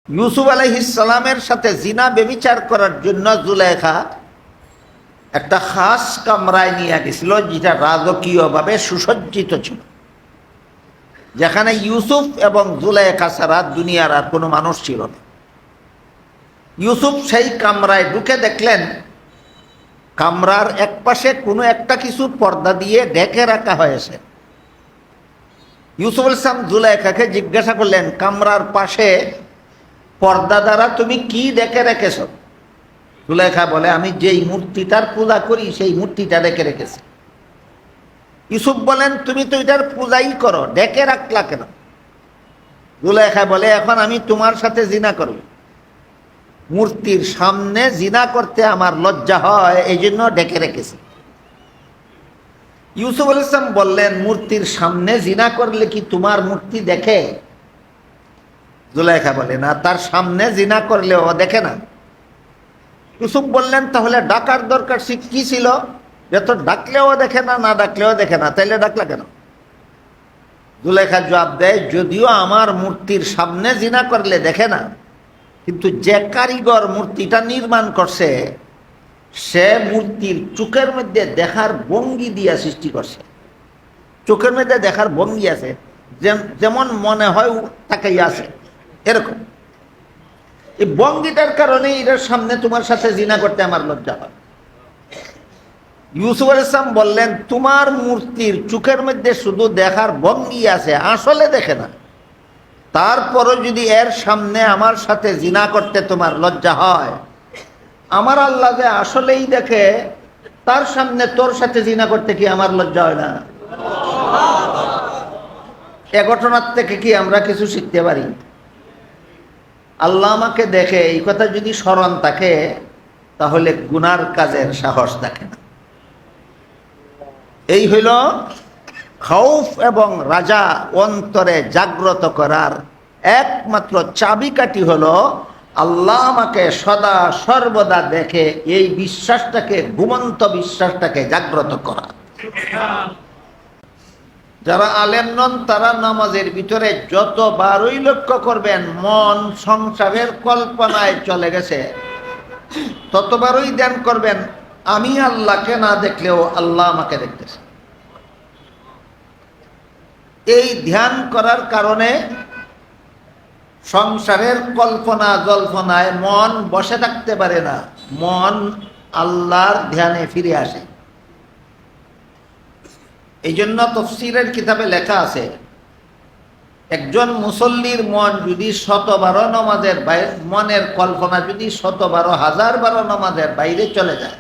ইউসুফ আলাইহিস সালামের সাথে জিনা বেবিচার করার জন্য জুলেখা একটা খাস কামরায় নিয়ে গেছিল, যেটা রাজকীয়ভাবে সুসজ্জিত ছিল, যেখানে ইউসুফ এবং জুলেখা ছাড়া দুনিয়ার আর কোনো মানুষ ছিল না। ইউসুফ সেই কামরায় ঢুকে দেখলেন কামরার এক পাশে কোনো একটা কিছু পর্দা দিয়ে ঢেকে রাখা হয়েছে। ইউসুফ আলাইহিস সালাম জুলেখাকে জিজ্ঞাসা করলেন, কামরার পাশে পর্দা দ্বারা তুমি কি ডেকে রেখেছ? জুলেখা বলে, আমি যেই মূর্তিটার পূজা করি সেই মূর্তিটা ডেকে রেখেছি। ইউসুফ বলেন, তুমি তো এটার পূজাই করো, ডেকে রাখলা কেন? জুলেখা বলে, এখন আমি তোমার সাথে জিনা করব, মূর্তির সামনে জিনা করতে আমার লজ্জা হয়, এই জন্য ডেকে রেখেছি। ইউসুফ আলাইহিস সালাম বললেন, মূর্তির সামনে জিনা করলে কি তোমার মূর্তি দেখে? জুলেখা বলে, না, তার সামনে জিনা করলেও দেখে না। ইউসুফ বললেন, তাহলে ডাকার দরকার কি ছিল? যত ডাকলেও দেখে না, না ডাকলেও দেখে না, তাইলে ডাকলা কেন? জুলেখা জবাব দেয়, যদিও আমার মূর্তির সামনে জিনা করলে দেখে না, কিন্তু যে কারিগর মূর্তিটা নির্মাণ করছে সে মূর্তির চোখের মধ্যে দেখার ভঙ্গি দিয়া সৃষ্টি করছে। চোখের মধ্যে দেখার ভঙ্গি আছে, যেমন মনে হয় তাকাই আছে, এরকম। এই ভঙ্গিটার কারণে এটার সামনে তোমার সাথে জিনা করতে আমার লজ্জা হয়। ইউসুফ আলাইহিস সালাম বললেন, তোমার মূর্তির চোখের মধ্যে শুধু দেখার ভঙ্গি আছে, আসলে দেখে না। তারপরও যদি এর সামনে আমার সাথে জিনা করতে তোমার লজ্জা হয়, আমার আল্লাহ যে আসলেই দেখে, তার সামনে তোর সাথে জিনা করতে কি আমার লজ্জা হয় না? এ ঘটনার থেকে কি আমরা কিছু শিখতে পারি? আল্লাহ আমাকে দেখে, এই কথা যদি স্মরণ থাকে, তাহলে গুনার কাজের সাহস থাকে না। এই হইল খাউফ এবং রাজা অন্তরে জাগ্রত করার একমাত্র চাবিকাঠি হলো আল্লাহ আমাকে সদা সর্বদা দেখে, এই বিশ্বাসটাকে, ঘুমন্ত বিশ্বাসটাকে জাগ্রত করা। যারা আলেম নন তারা নামাজের ভিতরে যতবারই লক্ষ্য করবেন মন সংসারের কল্পনায় চলে গেছে, ততবারই ধ্যান করবেন আমি আল্লাহকে না দেখলেও আল্লাহ আমাকে দেখতেছে। এই ধ্যান করার কারণে সংসারের কল্পনা জল্পনায় মন বসে থাকতে পারে না, মন আল্লাহর ধ্যানে ফিরে আসে। এই জন্য তাফসীরের কিতাবে লেখা আছে, একজন মুসল্লির মন যদি 100 নামাজের বাইরে, মনের কল্পনা যদি 100 হাজার বার নামাজের বাইরে চলে যায়,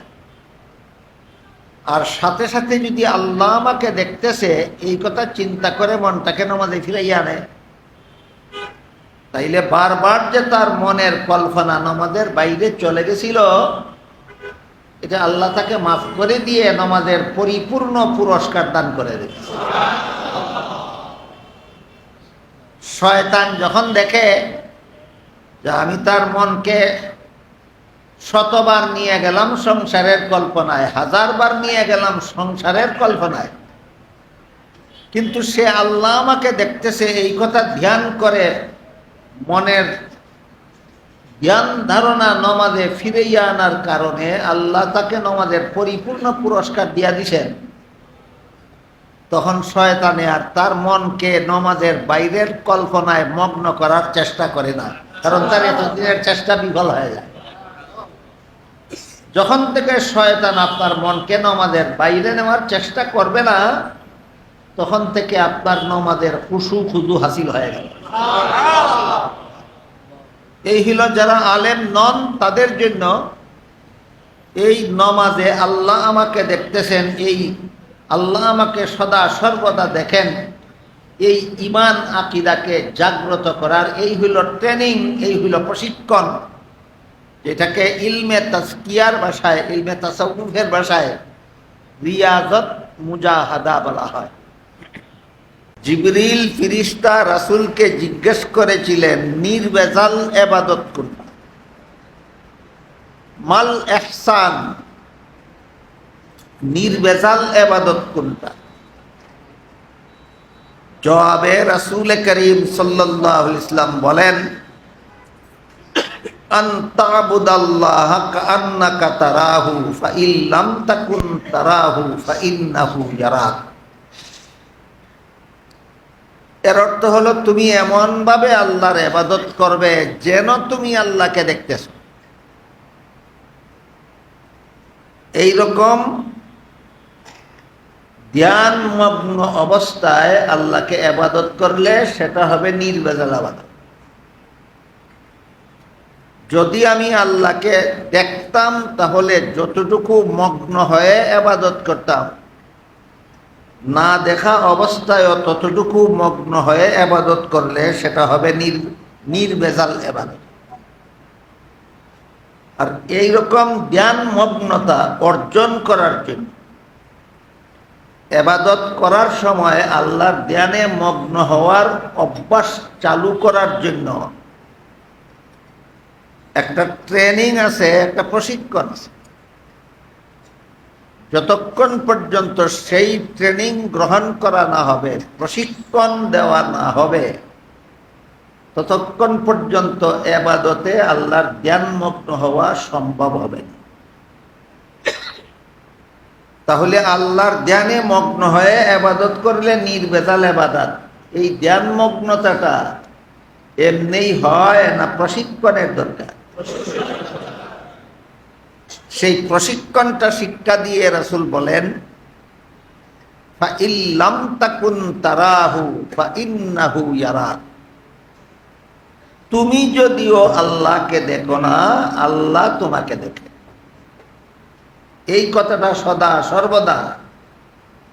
আর সাথে সাথে যদি আল্লাহ আমাকে দেখতেছে এই কথা চিন্তা করে মনটাকে নামাজে ফিরাইয়া আনে, তাইলে বারবার যে তার মনের কল্পনা নামাজের বাইরে চলে গেছিল, এটা আল্লাহ তাকে মাফ করে দিয়ে নামাজের পরিপূর্ণ পুরস্কার দান করে দেবে। শয়তান যখন দেখে যে আমি তার মনকে 100 বার নিয়ে গেলাম সংসারের কল্পনায়, 1000 বার নিয়ে গেলাম সংসারের কল্পনায়, কিন্তু সে আল্লাহ আমাকে দেখতেছে এই কথা ধ্যান করে মনের জ্ঞান ধারণা নমাজে ফিরাইয়া আনার কারণে আল্লাহ তাকে নমাজের পরিপূর্ণ পুরস্কার দিয়া দিছেন। তখন শয়তানে আর তার মনকে নমাজের বাইরের কল্পনায় মগ্ন করার চেষ্টা করে না, কারণ তার এতদিনের চেষ্টা বিফল হয়ে যায়। যখন থেকে শয়তান আপনার মনকে নমাজের বাইরে নেওয়ার চেষ্টা করবে না, তখন থেকে আপনার নমাজের খুশু খুজু হাসিল হয়ে গেল। এই হল যারা আলেম নন তাদের জন্য এই নমাজে আল্লাহ আমাকে দেখতেছেন, এই আল্লাহ আমাকে সদা সর্বদা দেখেন, এই ঈমান আকীদাকে জাগ্রত করার এই হইল ট্রেনিং, এই হইল প্রশিক্ষণ, যেটাকে ইলমে তাজকিয়ার ভাষায়, ইলমে তাসাউফের ভাষায় রিয়াজত মুজাহাদা বলা হয়। জিবরিল ফিরিস্তা রাসূলকে জিজ্ঞেস করেছিলেন, নির্ভেজাল ইবাদত কোনটা? মাল ইহসান, নির্ভেজাল ইবাদত কোনটা? জবাবে রাসূল করিম সাল্লাল্লাহু আলাইহি ওয়াসাল্লাম বলেন, আন তা'বুদাল্লাহা কাআন্নাকা তারাহু ফাইন লাম তাকুন তারাহু ফাইন্নাহু ইয়ারাক। এর অর্থ হলো তুমি এমন ভাবে আল্লাহর ইবাদত করবে যেন তুমি আল্লাহকে দেখতেছো। এইরকম ধ্যানমগ্ন অবস্থায় আল্লাহকে ইবাদত করলে সেটা হবে নির্ভেজাল ইবাদত। যদি আমি আল্লাহকে দেখতাম তাহলে যতটুকু মগ্ন হয়ে ইবাদত করতাম, না দেখা অবস্থায় ততটুকু মগ্ন হয়ে ইবাদত করলে সেটা হবে নির্ভেজাল ইবাদত। আর এইরকম ধ্যানমগ্নতা অর্জন করার জন্য, ইবাদত করার সময় আল্লাহর ধ্যানে মগ্ন হওয়ার অভ্যাস চালু করার জন্য একটা ট্রেনিং আছে, একটা প্রশিক্ষণ আছে। যতক্ষণ পর্যন্ত সেই ট্রেনিং গ্রহণ করা না হবে, প্রশিক্ষণ দেওয়া না হবে, ততক্ষণ পর্যন্ত ইবাদতে আল্লাহর ধ্যানমগ্ন হওয়া সম্ভব হবে না। তাহলে আল্লাহর ধ্যানে মগ্ন হয়ে ইবাদত করলে নির্ভেজাল ইবাদত। এই ধ্যানমগ্নতাটা এমনিই হয় না, প্রশিক্ষণের দরকার। সেই প্রশিক্ষণটা শিক্ষা দিয়ে রাসূল বলেন, ফাইন লাম তাকুন তারাহু ফাইন্নাহু ইয়ারাক। তুমি যদিও আল্লাহকে দেখো না, আল্লাহ তোমাকে দেখে। এই কথাটা সদা সর্বদা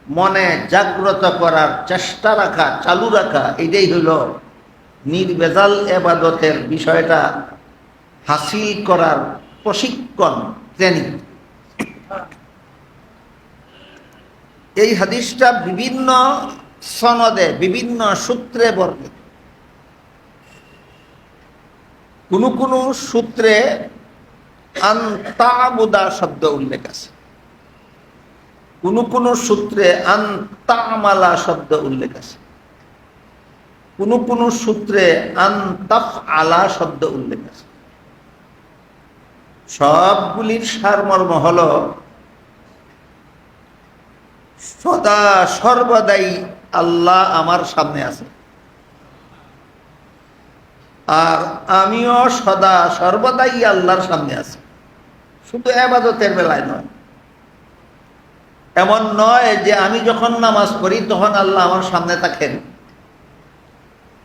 মনে জাগ্রত করার চেষ্টা রাখা, চালু রাখা, এটাই হইল নির্ভেজাল ইবাদতের বিষয়টা হাসিল করার প্রশিক্ষণ, ট্রেনিং। এই হাদিসটা বিভিন্ন সনদে বিভিন্ন সূত্রে বর্ণিত। কোন কোন সূত্রে আন তা'বুদা শব্দ উল্লেখ আছে, কোন কোন সূত্রে আন তা'মালা শব্দ উল্লেখ আছে, কোন কোন সূত্রে আন তাফআলা শব্দ উল্লেখ আছে। সবগুলির সারমর্ম হলো সদা সর্বদাই আল্লাহ আমার সামনে আছে, আর আমিও সদা সর্বদাই আল্লাহর সামনে আছি। শুধু ইবাদতের বেলায় নয়। এমন নয় যে আমি যখন নামাজ পড়ি তখন আল্লাহ আমার সামনে থাকেন,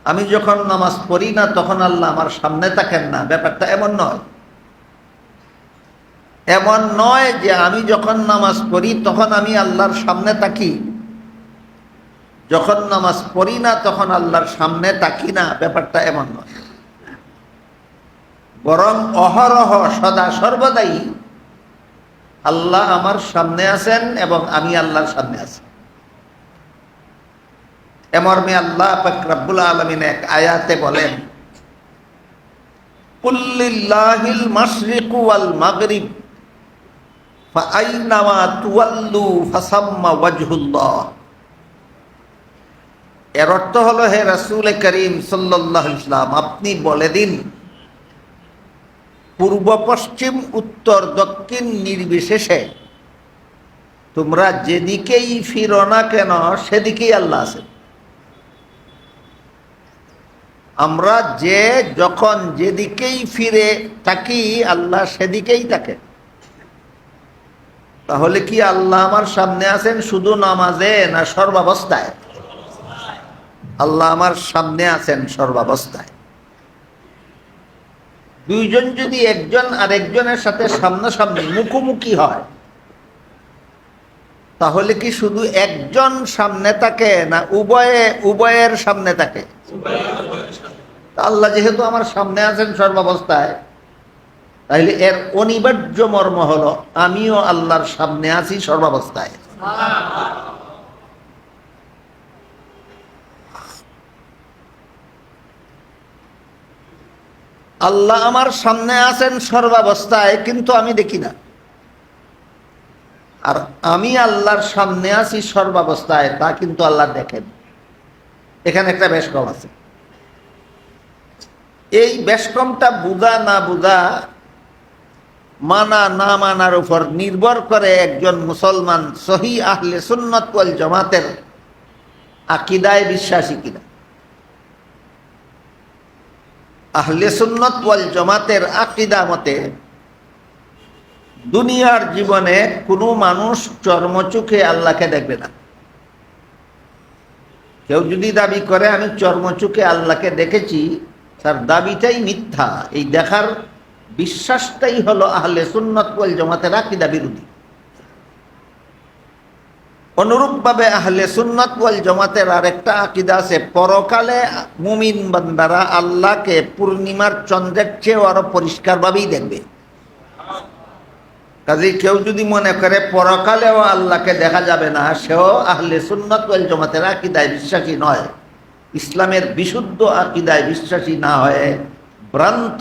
আমি যখন নামাজ পড়ি না তখন আল্লাহ আমার সামনে থাকেন না। ব্যাপারটা এমন নয়। এমন নয় যে আমি যখন নামাজ পড়ি তখন আমি আল্লাহর সামনে থাকি, যখন নামাজ পড়ি না তখন আল্লাহর সামনে থাকি না। ব্যাপারটা এমন নয়। বরং অহরহ সদা সর্বদাই আল্লাহ আমার সামনে আছেন এবং আমি আল্লাহর সামনে আছি। এমর্মে আল্লাহ পাক রব্বুল আলামিন এক আয়াতে বলেন, কুল লিল্লাহিল মাশরিকু ওয়াল মাগরিব ফাআইনামা তুওয়াল্লু ফাসাম্মা ওয়াজহুল্লাহ। এর অর্থ হলো, হে রাসূল করিম সাল্লাল্লাহু আলাইহি ওয়াসাল্লাম, আপনি বলে দিন, পূর্ব পশ্চিম উত্তর দক্ষিণ নির্বিশেষে তোমরা যেদিকেই ফিরো না কেন সেদিকেই আল্লাহ আছেন। আমরা যে যখন যেদিকেই ফিরে থাকি আল্লাহ সেদিকেই থাকে। তাহলে কি আল্লাহ আমার সামনে আছেন শুধু নামাজে না সর্বাবস্থায়? আল্লাহ আমার সামনে আছেন সর্বাবস্থায়। দুইজন যদি একজন আরেকজনের সাথে সামনাসামনি মুখোমুখি হয়, তাহলে কি শুধু একজন সামনে থাকে না উভয়ের সামনে থাকে? আল্লাহ যেহেতু আমার সামনে আছেন সর্বাবস্থায়, তাহলে এর অনিবার্য মর্ম হলো আমিও আল্লাহর সামনে আছি সর্বাবস্থায়। আল্লাহ আমার সামনে আছেন সর্বাবস্থায়, কিন্তু আমি দেখি না। আর আমি আল্লাহর সামনে আছি সর্বাবস্থায়, তা কিন্তু আল্লাহ দেখেন। এখানে একটা বেশ কম আছে। এই বেশকমটা বুঝা না বুঝা, মানা না মানার উপর নির্ভর করে একজন মুসলমান সহি আহলে সুন্নাত ওয়াল জামাতের আকীদায় বিশ্বাসী কিনা। আহলে সুন্নাত ওয়াল জামাতের আকীদা মতে দুনিয়ার জীবনে কোনো মানুষ চর্মচোখে আল্লাহকে দেখবে না। কেউ যদি দাবি করে আমি চর্মচোখে আল্লাহকে দেখেছি, তার দাবিটাই মিথ্যা। এই দেখার বিশ্বাসটাই হলো আহলে সুন্নাত ওয়াল জামাতের আকীদা বিরোধী। অনুরূপভাবে আহলে সুন্নাত ওয়াল জামাতের আরেকটা আকীদা আছে, পরকালে মুমিন বান্দারা আল্লাহকে পূর্ণিমার চন্দ্রের চেয়েও আরো পরিষ্কারভাবেই দেখবে। কাজে কেউ যদি মনে করে পরকালেও আল্লাহকে দেখা যাবে না, সেও আহলে সুন্নাত ওয়াল জামাতের আকীদায় বিশ্বাসী নয়, ইসলামের বিশুদ্ধ আকীদায় বিশ্বাসী না হয়ে ভ্রান্ত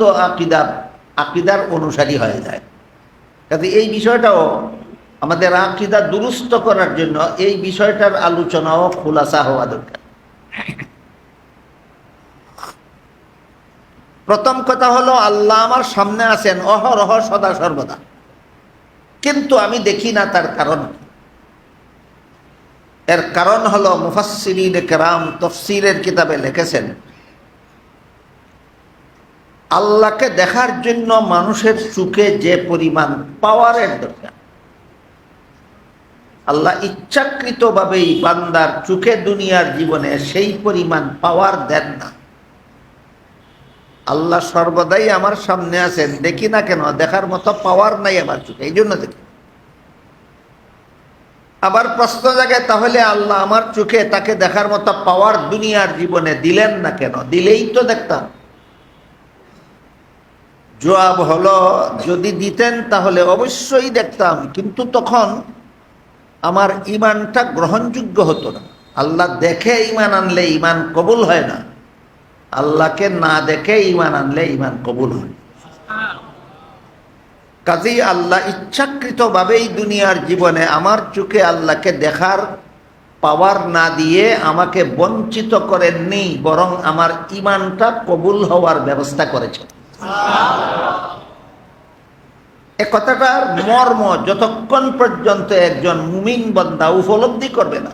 আকীদার অনুসারী হয়ে যায়। কাজে এই বিষয়টাও আমাদের আকীদা দুরুস্ত করার জন্য এই বিষয়টার আলোচনাও খুলাসা হওয়া দরকার। প্রথম কথা হলো, আল্লাহ আমার সামনে আছেন অহরহ সদা সর্বদা, কিন্তু আমি দেখি না। তার কারণ, এর কারণ হলো মুফাসসিরিনে কেরাম তাফসীরের কিতাবে লিখেছেন, আল্লাহকে দেখার জন্য মানুষের চোখে যে পরিমাণ পাওয়ারের দরকার, আল্লাহ ইচ্ছাকৃতভাবেই বান্দার চোখে দুনিয়ার জীবনে সেই পরিমাণ পাওয়ার দেন না। আল্লাহ সর্বদাই আমার সামনে আছেন, দেখি না কেন? দেখার মতো পাওয়ার নাই আমার চোখে, এই জন্য দেখি। আবার প্রশ্ন জাগে, তাহলে আল্লাহ আমার চোখে তাকে দেখার মতো পাওয়ার দুনিয়ার জীবনে দিলেন না কেন? দিলেই তো দেখতাম। জবাব হলো, যদি দিতেন তাহলে অবশ্যই দেখতাম, কিন্তু তখন আমার ঈমানটা গ্রহণযোগ্য হতো না। আল্লাহ দেখে ঈমান আনলে ঈমান কবুল হয় না, আল্লাহকে না দেখে ঈমান আনলে ঈমান কবুল হয়। কাজেই আল্লাহ ইচ্ছাকৃতভাবেই দুনিয়ার জীবনে আমার চোখে আল্লাহকে দেখার পাওয়ার না দিয়ে আমাকে বঞ্চিত করেননি, বরং আমার ঈমানটা কবুল হওয়ার ব্যবস্থা করেছেন। এ কথাটার মর্ম যতক্ষণ পর্যন্ত একজন মুমিন বান্দা উপলব্ধি করবে না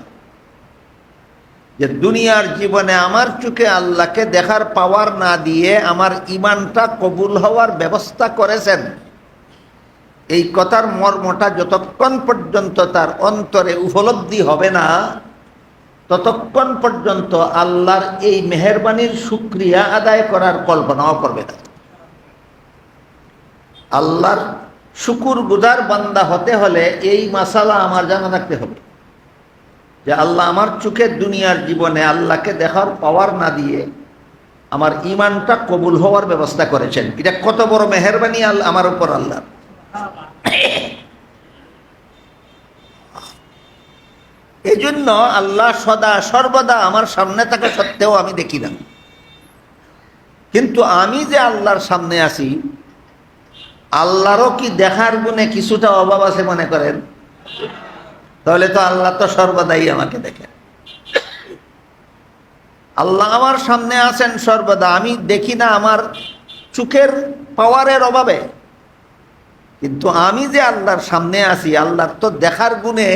যে দুনিয়ার জীবনে আমার চোখে আল্লাহকে দেখার পাওয়ার না দিয়ে আমার ঈমানটা কবুল হওয়ার ব্যবস্থা করেছেন, এই কথার মর্মটা যতক্ষণ পর্যন্ত তার অন্তরে উপলব্ধি হবে না, ততক্ষণ পর্যন্ত আল্লাহর এই মেহেরবানির শুকরিয়া আদায় করার কল্পনাও করবে না। আল্লাহর শুকুরগুজার বান্দা হতে হলে এই মাসালা আমার জানা রাখতে হবে যে আল্লাহ আমার চোখে দুনিয়ার জীবনে আল্লাহকে দেখার পাওয়ার না দিয়ে আমার ঈমানটা কবুল হওয়ার ব্যবস্থা করেছেন। এটা কত বড় মেহেরবানি আমার উপর আল্লাহ। এই জন্য আল্লাহ সদা সর্বদা আমার সামনে থাকা সত্ত্বেও আমি দেখি না, কিন্তু আমি যে আল্লাহর সামনে আছি, আল্লাহরও কি দেখার গুণে কিছুটা অভাব আছে মনে করেন? তাহলে তো আল্লাহ তো সর্বদাই আমাকে দেখেন। আল্লাহ আমার সামনে আছেন সর্বদা, আমি দেখি না আমার চোখের পাওয়ারের অভাবে, কিন্তু আমি যে আল্লাহর সামনে আছি, আল্লাহর তো দেখার গুণে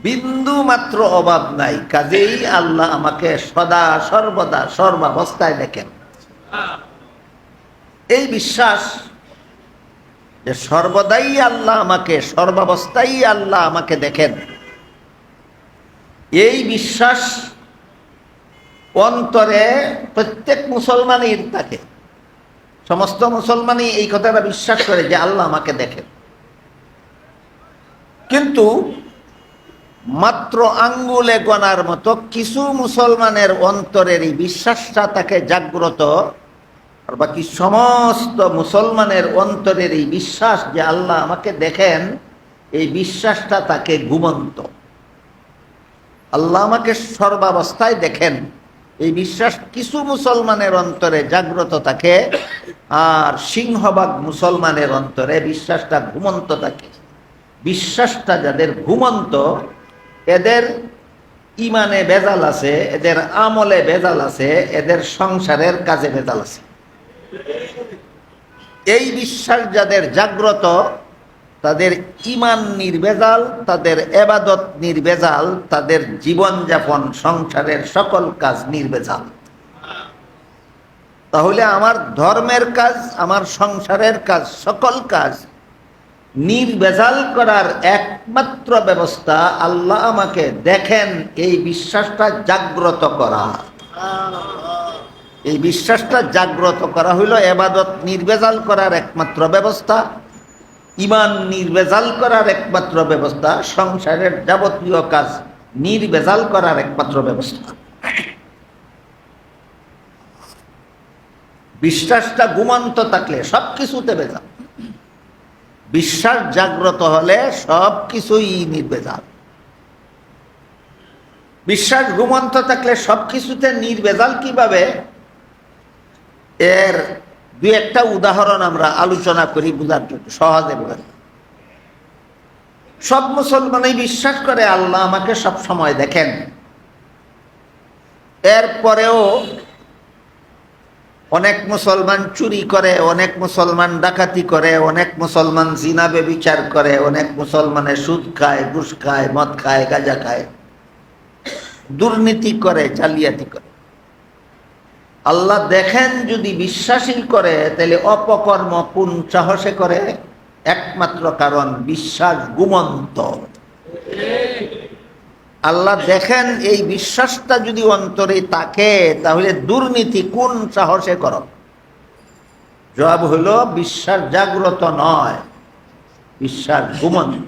বিন্দু মাত্র অভাব নাই। কাজেই আল্লাহ আমাকে সদা সর্বদা সর্বাবস্থায় দেখেন। এই বিশ্বাস যে সর্বদাই আল্লাহ আমাকে, সর্বাবস্থায় আল্লাহ আমাকে দেখেন, এই বিশ্বাস অন্তরে প্রত্যেক মুসলমানের থাকে। সমস্ত মুসলমানই এই কথাটা বিশ্বাস করে যে আল্লাহ আমাকে দেখেন, কিন্তু মাত্র আঙ্গুলে গোনার মতো কিছু মুসলমানের অন্তরের এই বিশ্বাসটা তাকে জাগ্রত, আর বাকি সমস্ত মুসলমানের অন্তরের এই বিশ্বাস যে আল্লাহ আমাকে দেখেন, এই বিশ্বাসটা তাকে ঘুমন্ত। আল্লাহ আমাকে সর্বাবস্থায় দেখেন, এই বিশ্বাস কিছু মুসলমানের অন্তরে জাগ্রত থাকে, আর সিংহভাগ মুসলমানের অন্তরে বিশ্বাসটা ঘুমন্ত থাকে। বিশ্বাসটা যাদের ঘুমন্ত, এদের ইমানে ভেজাল আছে, এদের আমলে ভেজাল আছে, এদের সংসারের কাজে ভেজাল আছে। এই বিশ্বাস যাদের জাগ্রত, তাদের ঈমান নির্ভেজাল, তাদের ইবাদত নির্ভেজাল, তাদের জীবনযাপন সংসারের সকল কাজ নির্ভেজাল। তাহলে আমার ধর্মের কাজ, আমার সংসারের কাজ, সকল কাজ নির্ভেজাল করার একমাত্র ব্যবস্থা আল্লাহ আমাকে দেখেন এই বিশ্বাসটা জাগ্রত করা। এই বিশ্বাসটা জাগ্রত করা হইল ইবাদত নির্ভেজাল করার একমাত্র ব্যবস্থা, ঈমান নির্ভেজাল করার একমাত্র ব্যবস্থা, সংসারের যাবতীয় কাজ নির্ভেজাল করার একমাত্র ব্যবস্থা। বিশ্বাসটা ঘুমন্ত থাকলে সব কিছুতে ভেজাল, বিশ্বাস জাগ্রত হলে সব কিছুই নির্ভেজাল। বিশ্বাস ঘুমন্ত থাকলে সব কিছুতে নির্ভেজাল কিভাবে, এর দুই একটা উদাহরণ আমরা আলোচনা করি বুঝার জন্য, সহজে বোঝার। সব মুসলমানই বিশ্বাস করে আল্লাহ আমাকে সব সময় দেখেন, এরপরেও অনেক মুসলমান চুরি করে, অনেক মুসলমান ডাকাতি করে, অনেক মুসলমান জিনা ব্যভিচার করে, অনেক মুসলমানে সুদ খায়, ঘুষ খায়, মদ খায়, গাঁজা খায়, দুর্নীতি করে, জালিয়াতি করে। আল্লাহ দেখেন যদি বিশ্বাসী করে, তাহলে অপকর্ম কোন সাহসে করে? একমাত্র কারণ বিশ্বাস ঘুমন্ত। আল্লাহ দেখেন এই বিশ্বাসটা যদি অন্তরে থাকে, তাহলে দুর্নীতি কোন সাহসে কর? জবাব হলো বিশ্বাস জাগ্রত নয়, বিশ্বাস ঘুমন্ত।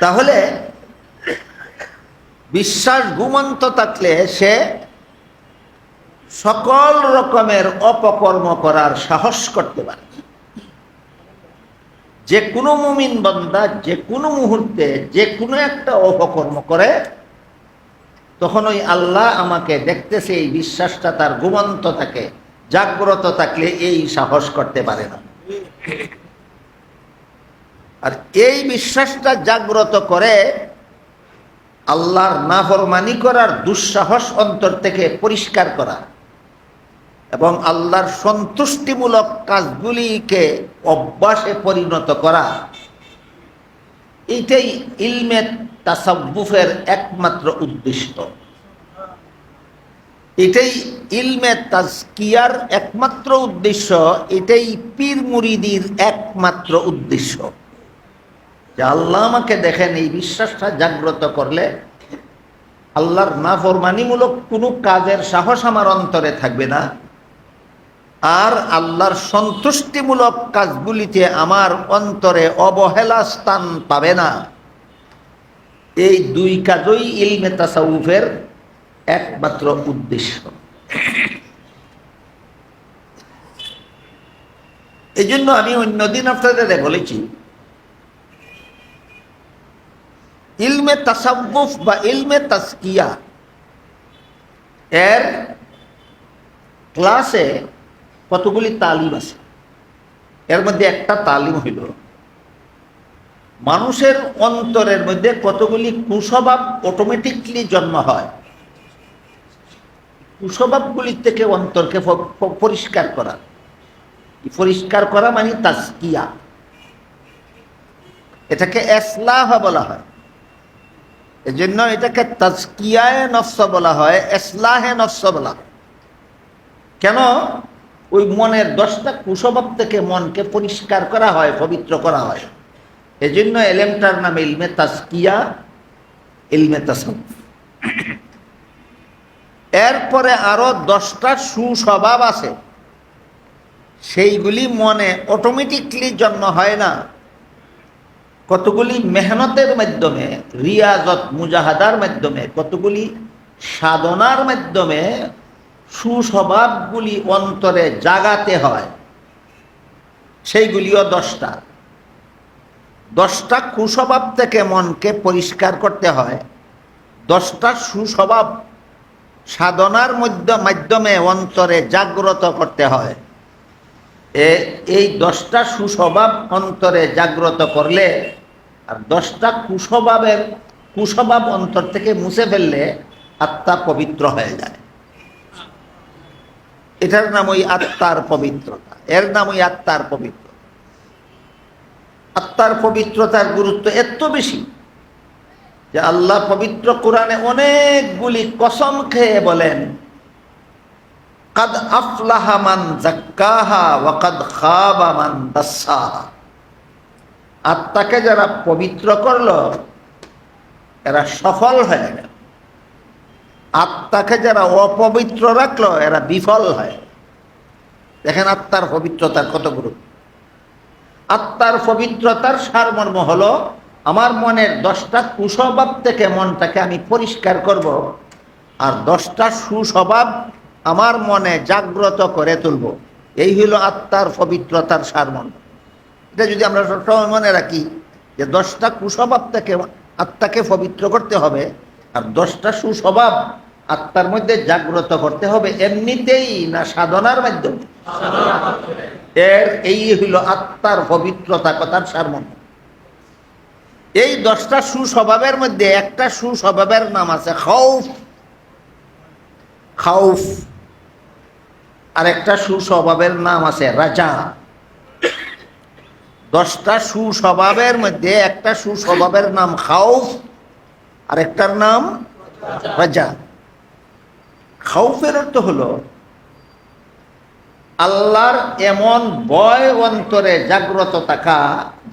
তাহলে বিশ্বাস ঘুমন্ত থাকলে সে সকল রকমের অপকর্ম করার সাহস করতে পারে। যে কোনো মুমিন বান্দা যে কোনো মুহূর্তে যে কোনো একটা অপকর্ম করে, তখন ওই আল্লাহ আমাকে দেখতেছে এই বিশ্বাসটা তার ঘুমন্ত থাকে, জাগ্রত থাকলে এই সাহস করতে পারে না। আর এই বিশ্বাসটা জাগ্রত করে আল্লাহর নাফরমানি করার দুঃসাহস অন্তর থেকে পরিষ্কার করা এবং আল্লাহর সন্তুষ্টিমূলক কাজগুলিকে অভ্যাসে পরিণত করা, এইটাই ইলমে তাসাউফের একমাত্র উদ্দেশ্য। এটাই ইলমে তাজকিয়ার একমাত্র উদ্দেশ্য, এটাই পীর মুরিদির একমাত্র উদ্দেশ্য। যে আল্লাহ আমাকে দেখেন এই বিশ্বাসটা জাগ্রত করলে আল্লাহর নাফরমানিমূলক কোনো কাজের সাহস আমার অন্তরে থাকবে না, আর আল্লাহর সন্তুষ্টিমূলক কাজগুলিতে আমার অন্তরে অবহেলা স্থান পাবে না। এই দুই কাজই ইলমে তাসাউফের একমাত্র উদ্দেশ্য। এই জন্য আমি অন্যদিন আপনাদের বলেছি, ইলমে তাসাউফ বা ইলমে তাজকিয়া এর ক্লাসে কতগুলি তালিম আছে। এর মধ্যে একটা তালিম হইল মানুষের অন্তরের মধ্যে কতগুলি কুস্বভাব অটোমেটিকলি জন্ম হয়, কুস্বভাবগুলির থেকে অন্তরকে পরিষ্কার করা। পরিষ্কার করা মানে তাজকিয়া, এটাকে ইসলাহ বলা হয়। এজন্য এটাকে তাজকিয়ায়ে নফস বলা হয়, ইসলাহে নফস বলা হয়। কেন? ওই মনের 10টা কুস্বভাব থেকে মনকে পরিষ্কার করা হয়, পবিত্র করা হয়। এজন্য এলেমটার নাম ইলমে তাজকিয়া, ইলমে তাসাউফ। এরপরে আরো 10টা সুস্বভাব আছে, সেইগুলি মনে অটোমেটিকলি জন্ম হয় না, কতগুলি মেহনতের মাধ্যমে, রিয়াজত মুজাহাদার মাধ্যমে, কতগুলি সাধনার মাধ্যমে সুস্বভাবগুলি অন্তরে জাগাতে হয়। সেইগুলিও 10টা। 10টা কুস্বভাব থেকে মনকে পরিষ্কার করতে হয়, 10টা সুস্বভাব সাধনার মাধ্যমে অন্তরে জাগ্রত করতে হয়। এই 10টা সুস্বভাব অন্তরে জাগ্রত করলে আর 10টা কুস্বভাব অন্তর থেকে মুছে ফেললে আত্মা পবিত্র হয়ে যায়। এটার নাম ওই আত্মার পবিত্রতা, এর নাম ওই আত্মার পবিত্রতা। আত্মার পবিত্রতার গুরুত্ব এত বেশি যে আল্লাহ পবিত্র কোরআনে অনেকগুলি কসম খেয়ে বলেন, কাদ আফলাহা মান যাক্কাহা ওয়া কাদ খাবা মান দাসসাহা। আত্মাকে যারা পবিত্র করলো এরা সফল হয়ে গেল, আত্মাকে যারা অপবিত্র রাখলো এরা বিফল হয়। দেখেন আত্মার পবিত্রতার কত গুরুত্ব। আত্মার পবিত্রতার সারমর্ম হলো আমার মনের 10টা কুস্বভাব থেকে মনটাকে আমি পরিষ্কার করব, আর 10টা সুস্বভাব আমার মনে জাগ্রত করে তুলব। এই হলো আত্মার পবিত্রতার সারমর্ম। এটা যদি আমরা সবসময় মনে রাখি যে 10টা কুস্বভাব থেকে আত্মাকে পবিত্র করতে হবে, আর 10টা সুস্বভাব আত্মার মধ্যে জাগ্রত করতে হবে, এমনিতেই না সাধনার মাধ্যমে। এই হইল আত্মার পবিত্রতা কথার সারমর্ম। এই 10টা সুস্বভাবের মধ্যে একটা সুস্বভাবের নাম আছে খাউফ। খাউফ। আর একটা সুস্বভাবের নাম আছে রাজা। 10টা সুস্বভাবের মধ্যে একটা সুস্বভাবের নাম খাউফ, আর একটার নাম রাজা। খাউফের অর্থ হলো আল্লাহর এমন ভয় অন্তরে জাগ্রত থাকা,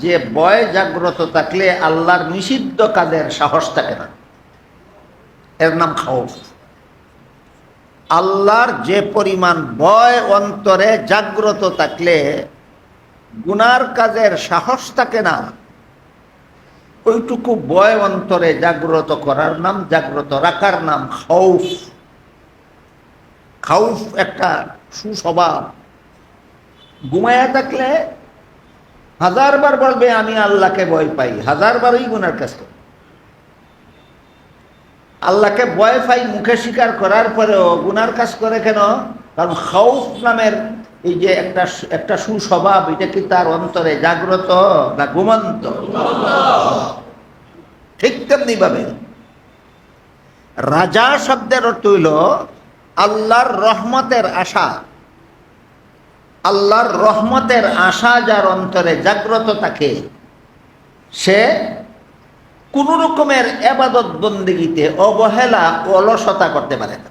যে ভয় জাগ্রত থাকলে আল্লাহর নিষিদ্ধ কাজের সাহস থাকে না, এর নাম খাউফ। আল্লাহর যে পরিমাণ ভয় অন্তরে জাগ্রত থাকলে গুনার কাজের সাহস থাকে না, ওইটুকু ভয় অন্তরে জাগ্রত করার নাম, জাগ্রত রাখার নাম খাউফ। খাউফ একটা সুস্বভাব। ঘুমায়া থাকলে 1000 বার বলবে আমি আল্লাহকে ভয় পাই, 1000 বারই গুনার কাজ করে। আল্লাহকে ভয় পাই মুখে স্বীকার করার পরেও গুনার কাজ করে কেন? কারণ খাউফ নামের এই যে একটা সুস্বভাব, এটা কি তার অন্তরে জাগ্রত না ঘুমন্ত? ঠিক তেমনি ভাবে রাজা শব্দের অর্থ হইল আল্লাহর রহমতের আশা। আল্লাহর রহমতের আশা যার অন্তরে জাগ্রত থাকে, সে কোন রকমের ইবাদত বন্দেগীতে অবহেলা অলসতা করতে পারে না।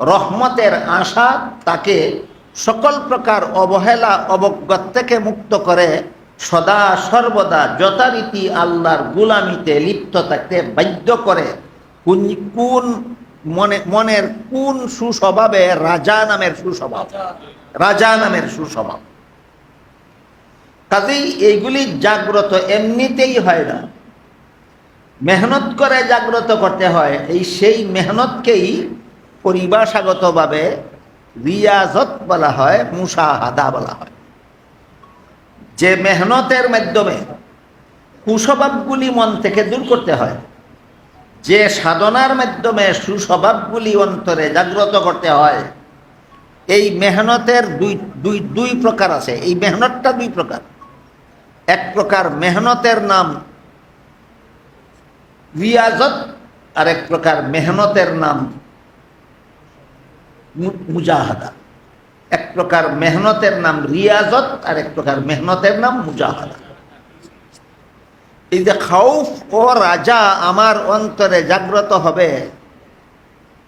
রহমতের আশা তাকে সকল প্রকার অবহেলা অবজ্ঞা থেকে মুক্ত করে সদা সর্বদা যথারীতি আল্লাহর গুলামিতে লিপ্ত থাকতে বাধ্য করে। কোন মনের কোন সুস্বভাবে? রাজা নামের সুস্বভাব। রাজা নামের সুস্বভাব। কাজেই এইগুলি জাগ্রত এমনিতেই হয় না, মেহনত করে জাগ্রত করতে হয়। সেই মেহনতকেই পরিভাষাগতভাবে রিয়াজত বলা হয়, মুশাহাদা বলা হয়। যে মেহনতের মাধ্যমে কুস্বভাবগুলি মন থেকে দূর করতে হয়, যে সাধনার মাধ্যমে সুস্বভাবগুলি অন্তরে জাগ্রত করতে হয়, এই মেহনতের দুই প্রকার আছে। এই মেহনতটা 2 প্রকার। এক প্রকার মেহনতের নাম রিয়াজত, আর এক প্রকার মেহনতের নাম মুজাহাদা। এক প্রকার মেহনতের নাম রিয়াজত, আর এক প্রকার মেহনতের নাম মুজাহাদা। এই যে খাউফ ও রাজা আমার অন্তরে জাগ্রত হবে,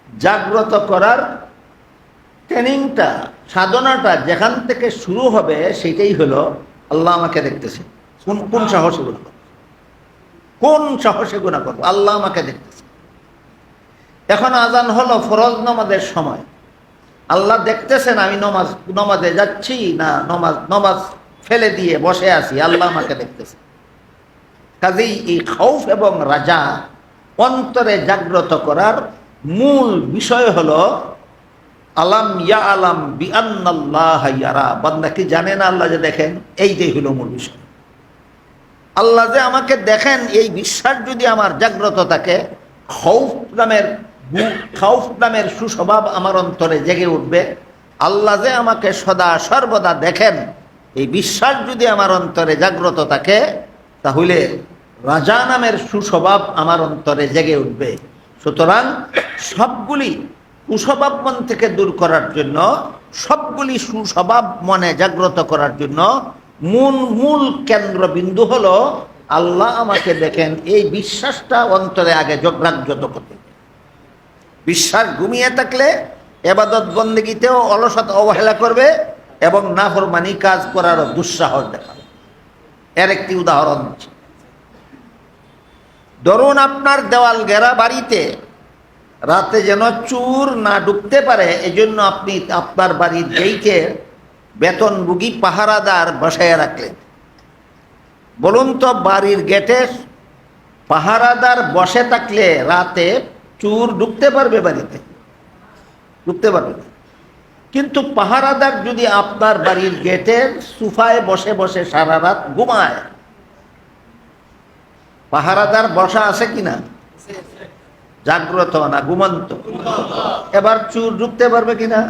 জাগ্রত করার ট্রেনিংটা, সাধনাটা যেখান থেকে শুরু হবে সেটাই হলো আল্লাহ আমাকে দেখতেছে। কোন সাহসে গুণা করবো? কোন সাহসে গুণা করবো? আল্লাহ আমাকে দেখতেছে। এখন আজান হলো ফরজ নামাজের সময়, আল্লাহ দেখতেছেন আমি নমাজে যাচ্ছি না নমাজ ফেলে দিয়ে বসে আছি, আল্লাহ আমাকে দেখতেছে। কাজেই এই খাউফ এবং রাজা অন্তরে জাগ্রত করার মূল বিষয় হলো আলাম ইয়া আলাম বিআন্নাল্লাহ ইয়ারা। বান্দা কি জানে না আল্লাহ যে দেখেন? এইটাই হলো মূল বিষয়। আল্লাহ যে আমাকে দেখেন এই বিশ্বাস যদি আমার জাগ্রত থাকে, খাউফ নামের সুস্বভাব আমার অন্তরে জেগে উঠবে। আল্লাহ যে আমাকে সদা সর্বদা দেখেন এই বিশ্বাস যদি আমার অন্তরে জাগ্রত থাকে, তাহলে রাজা নামের সুস্বভাব আমার অন্তরে জেগে উঠবে। সুতরাং সবগুলি কুস্বভাব মন থেকে দূর করার জন্য, সবগুলি সুস্বভাব মনে জাগ্রত করার জন্য মূল কেন্দ্রবিন্দু হলো আল্লাহ আমাকে দেখেন, এই বিশ্বাসটা অন্তরে আগে জাগ্রত করতে। বিশ্বাস ঘুমিয়ে থাকলে ইবাদত বন্দেগীতেও অলসতা অবহেলা করবে এবং নাফরমানি কাজ করারও দুঃসাহস দেখাবে। এর একটি উদাহরণ আছে। ধরুন আপনার দেওয়াল ঘেরা বাড়িতে রাতে যেন চোর না ঢুকতে পারে, এজন্য আপনি আপনার বাড়ির গেইটে বেতনভোগী পাহারাদার বসায় রাখলেন। বলুন তো, বাড়ির গেটে পাহারাদার বসে থাকলে রাতে চোর ঢুকতে পারবে? বাড়িতে ঢুকতে পারবে না। কিন্তু পাহারাদার যদি আপনার বাড়ির গেটের সোফায় বসে বসে সারা রাত ঘুমায়, পাহারাদার বসা আছে কিনা? জাগ্রত না ঘুমন্ত? এবার চোর ঢুকতে পারবে কিনা?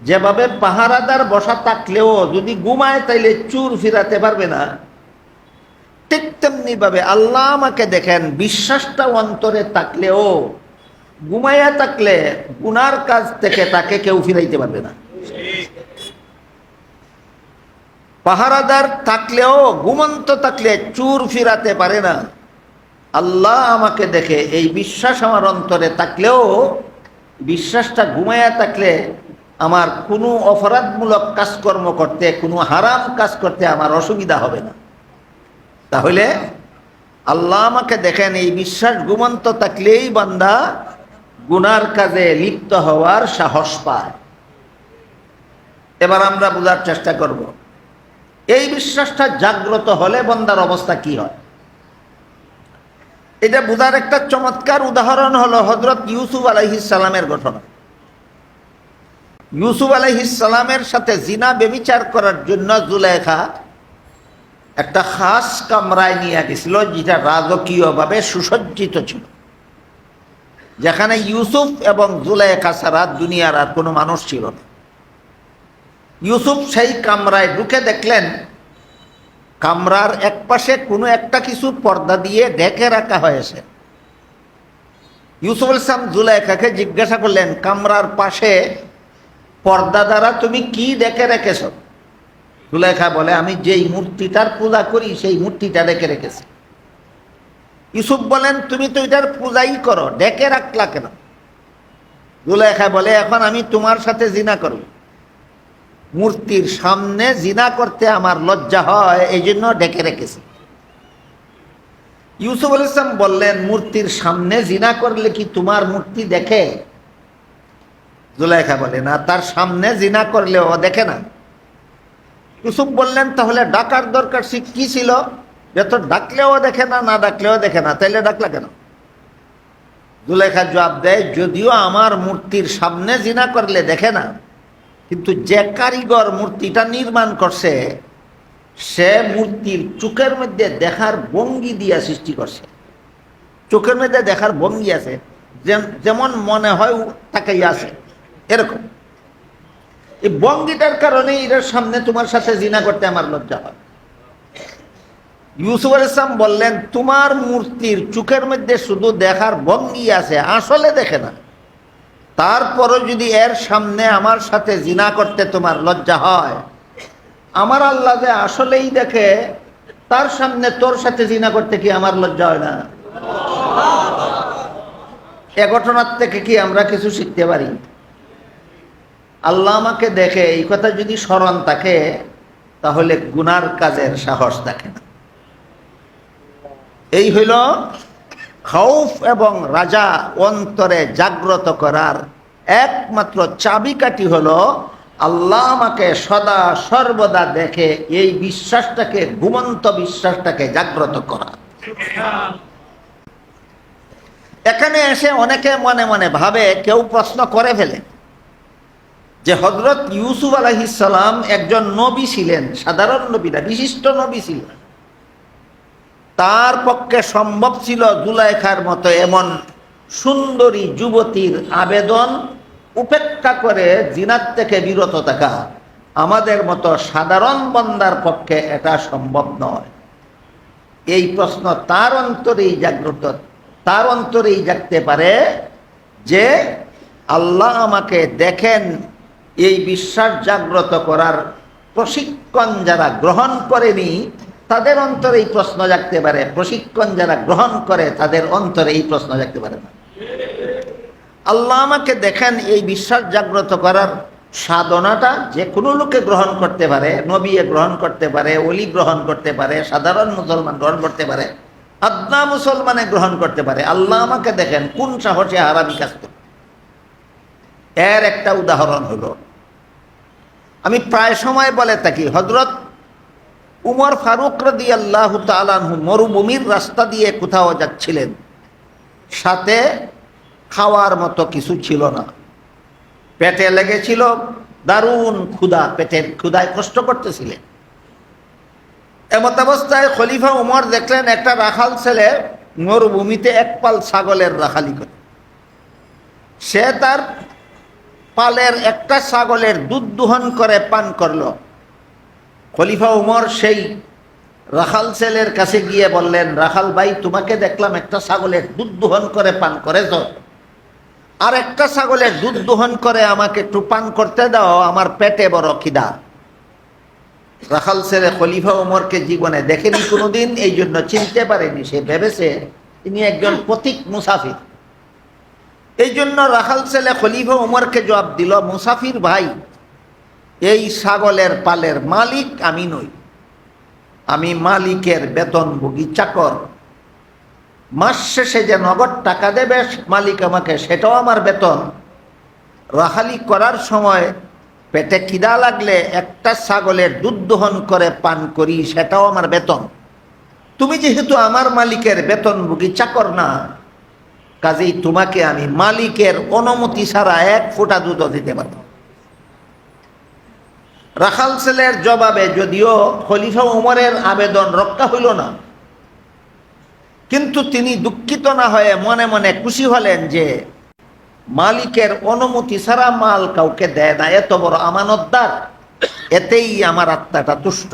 যেভাবে পাহারাদার বসা থাকলেও যদি ঘুমায় তাইলে চোর ফিরাতে পারবে না, ঠিক তেমনি ভাবে আল্লাহ আমাকে দেখেন, বিশ্বাসটা অন্তরে থাকলেও ঘুমাইয়া থাকলে গুনার কাজ থেকে তাকে কেউ ফিরাইতে পারবে না। পাহারাদার থাকলেও ঘুমন্ত থাকলে চোর ফিরাতে পারে না। আল্লাহ আমাকে দেখে, এই বিশ্বাস আমার অন্তরে থাকলেও, বিশ্বাসটা ঘুমাইয়া থাকলে আমার কোনো অপরাধমূলক কাজকর্ম করতে, কোনো হারাম কাজ করতে আমার অসুবিধা হবে না। তাহলে আল্লাহ আমাকে দেখেন, এই বিশ্বাস ঘুমন্ত থাকলেই বান্দা গুনার কাজে লিপ্ত হওয়ার সাহস পায়। এবার আমরা বোঝার চেষ্টা করব, এই বিশ্বাসটা জাগ্রত হলে বান্দার অবস্থা কি হয়। এটা বোঝার একটা চমৎকার উদাহরণ হলো হযরত ইউসুফ আলাইহিস সালামের ঘটনা। ইউসুফ আলাইহিস সালামের সাথে জিনা ব্যভিচার করার জন্য জুলেখা একটা খাস কামরায় নিয়ে গেছিল, যেটা রাজকীয়ভাবে সুসজ্জিত ছিল, যেখানে ইউসুফ এবং জুলেখা ছাড়া দুনিয়ার আর কোনো মানুষ ছিল না। ইউসুফ সেই কামরায় ঢুকে দেখলেন কামরার এক পাশে কোনো একটা কিছু পর্দা দিয়ে ঢেকে রাখা হয়েছে। ইউসুফ আলাইহিস সালাম জুলেখাকে জিজ্ঞাসা করলেন, কামরার পাশে পর্দা দ্বারা তুমি কি ঢেকে রেখেছ? জুলেখা বলে, আমি যেই মূর্তিটার পূজা করি সেই মূর্তিটা ঢেকে রেখেছি। ইউসুফ বলেন, তুমি তো এটার পূজাই করো, ঢেকে রাখলা কেন? জুলেখা বলে, এখন আমি তোমার সাথে জিনা করব, মূর্তির সামনে জিনা করতে আমার লজ্জা হয়, এই জন্য ঢেকে রেখেছি। ইউসুফ আলাইহিস সালাম বললেন, মূর্তির সামনে জিনা করলে কি তোমার মূর্তি দেখে? জুলেখা বলে, না, তার সামনে জিনা করলে ও দেখে না। ইউসুফ বললেন, তাহলে ডাকার দরকার কি ছিল? যত ডাকলেও দেখে না, না ডাকলেও দেখে না, তাইলে ডাকলা কেন? জুলেখা জবাব দেয়, যদিও আমার মূর্তির সামনে জিনা করলে দেখে না, কিন্তু যে কারিগর মূর্তিটা নির্মাণ করছে সে মূর্তির চোখের মধ্যে দেখার ভঙ্গি দিয়া সৃষ্টি করছে। চোখের মধ্যে দেখার ভঙ্গি আছে, যেমন মনে হয় তাকাই আছে, এরকম। এই ভঙ্গিটার কারণে এর সামনে তোমার সাথে জিনা করতে আমার লজ্জা হয়। ইউসুফ আলাইহিস সালাম বললেন, তোমার মূর্তির চোখের মধ্যে শুধু দেখার ভঙ্গি আছে, আসলে দেখে না। তারপরও যদি এর সামনে আমার সাথে জিনা করতে তোমার লজ্জা হয়, আমার আল্লাহ যে আসলেই দেখে, তার সামনে তোর সাথে জিনা করতে কি আমার লজ্জা হয় না? এ ঘটনার থেকে কি আমরা কিছু শিখতে পারি? আল্লাহ আমাকে দেখে, এই কথা যদি স্মরণ থাকে তাহলে গুনার কাজের সাহস থাকে না। এই হইল খাউফ এবং রাজা অন্তরে জাগ্রত করার একমাত্র চাবিকাঠি হলো আল্লাহ আমাকে সদা সর্বদা দেখে, এই বিশ্বাসটাকে, ঘুমন্ত বিশ্বাসটাকে জাগ্রত করা। এখানে এসে অনেকে মনে মনে ভাবে, কেউ প্রশ্ন করে ফেলে যে হযরত ইউসুফ আলাইহিস সালাম একজন নবী ছিলেন, সাধারণ নবী না, বিশিষ্ট নবী ছিলেন। তার পক্ষে সম্ভব ছিল জুলাইখার মতো এমন সুন্দরী যুবতীর আবেদন উপেক্ষা করে জিনাত থেকে বিরত থাকা। আমাদের মতো সাধারণ বান্দার পক্ষে এটা সম্ভব নয়। এই প্রশ্ন তার অন্তরেই জাগ্রত, তার অন্তরেই জাগতে পারে যে আল্লাহ আমাকে দেখেন, এই বিশ্বাস জাগ্রত করার প্রশিক্ষণ যারা গ্রহণ করেনি তাদের অন্তরে এই প্রশ্ন জাগতে পারে, প্রশিক্ষণ যারা গ্রহণ করে তাদের অন্তরে এই প্রশ্ন জাগতে পারে না। আল্লাহ আমাকে দেখেন, এই বিশ্বাস জাগ্রত করার সাধনাটা যে কোনো লোকে গ্রহণ করতে পারে, নবী গ্রহণ করতে পারে, ওলি গ্রহণ করতে পারে, সাধারণ মুসলমান গ্রহণ করতে পারে, আদনা মুসলমানে গ্রহণ করতে পারে। আল্লাহ আমাকে দেখেন, কোন সাহসে হারামি কাজ করে। এর একটা উদাহরণ হলো, আমি প্রায় সময় বলে থাকি, হযরত উমর ফারুক রাদিয়াল্লাহু তাআলা আনহু মরুভূমির রাস্তা দিয়ে কোথাও যাচ্ছিলেন, সাথে খাওয়ার মতো কিছু ছিল না, পেটে লেগেছিল দারুণ ক্ষুধা, পেটের ক্ষুধায় কষ্ট করতেছিলেন। এমত অবস্থায় খলিফা উমর দেখলেন একটা রাখাল ছেলে মরুভূমিতে এক পাল ছাগলের রাখালি করে। সে তার পালের একটা ছাগলের দুধ দোহন করে পান করল। খলিফা উমর সেই রাখাল ছেলের কাছে গিয়ে বললেন, রাখাল ভাই, তোমাকে দেখলাম একটা ছাগলের দুধ দোহন করে পান করেছ, আর একটা ছাগলের দুধ দোহন করে আমাকে একটু পান করতে দাও, আমার পেটে বড় খিদা। রাখাল ছেলে খলিফা উমরকে জীবনে দেখেনি কোনোদিন, এই জন্য চিনতে পারেনি। সে ভেবেছে তিনি একজন পথিক মুসাফির। এই জন্য রাখাল ছেলে খলিফা উমরকে জবাব দিল, মুসাফির ভাই, এই ছাগলের পালের মালিক আমি নই, আমি মালিকের বেতনভোগী চাকর। মাস শেষে যে নগদ টাকা দেবে মালিক আমাকে, সেটাও আমার বেতন। রাখালি করার সময় পেটে খিদা লাগলে একটা ছাগলের দুধ দোহন করে পান করি, সেটাও আমার বেতন। তুমি যেহেতু আমার মালিকের বেতনভোগী চাকর না, কাজেই তোমাকে আমি মালিকের অনুমতি ছাড়া এক ফোঁটা দুধও দিতে পারব। রাখাল ছেলের জবাবে যদিও খলিফা উমরের আবেদন রক্ষা হইল না, কিন্তু তিনি দুঃখিত না হয়ে মনে মনে খুশি হলেন যে মালিকের অনুমতি ছাড়া মাল কাউকে দেয় না, এত বড় আমানতদার, এতেই আমার আত্মাটা তুষ্ট।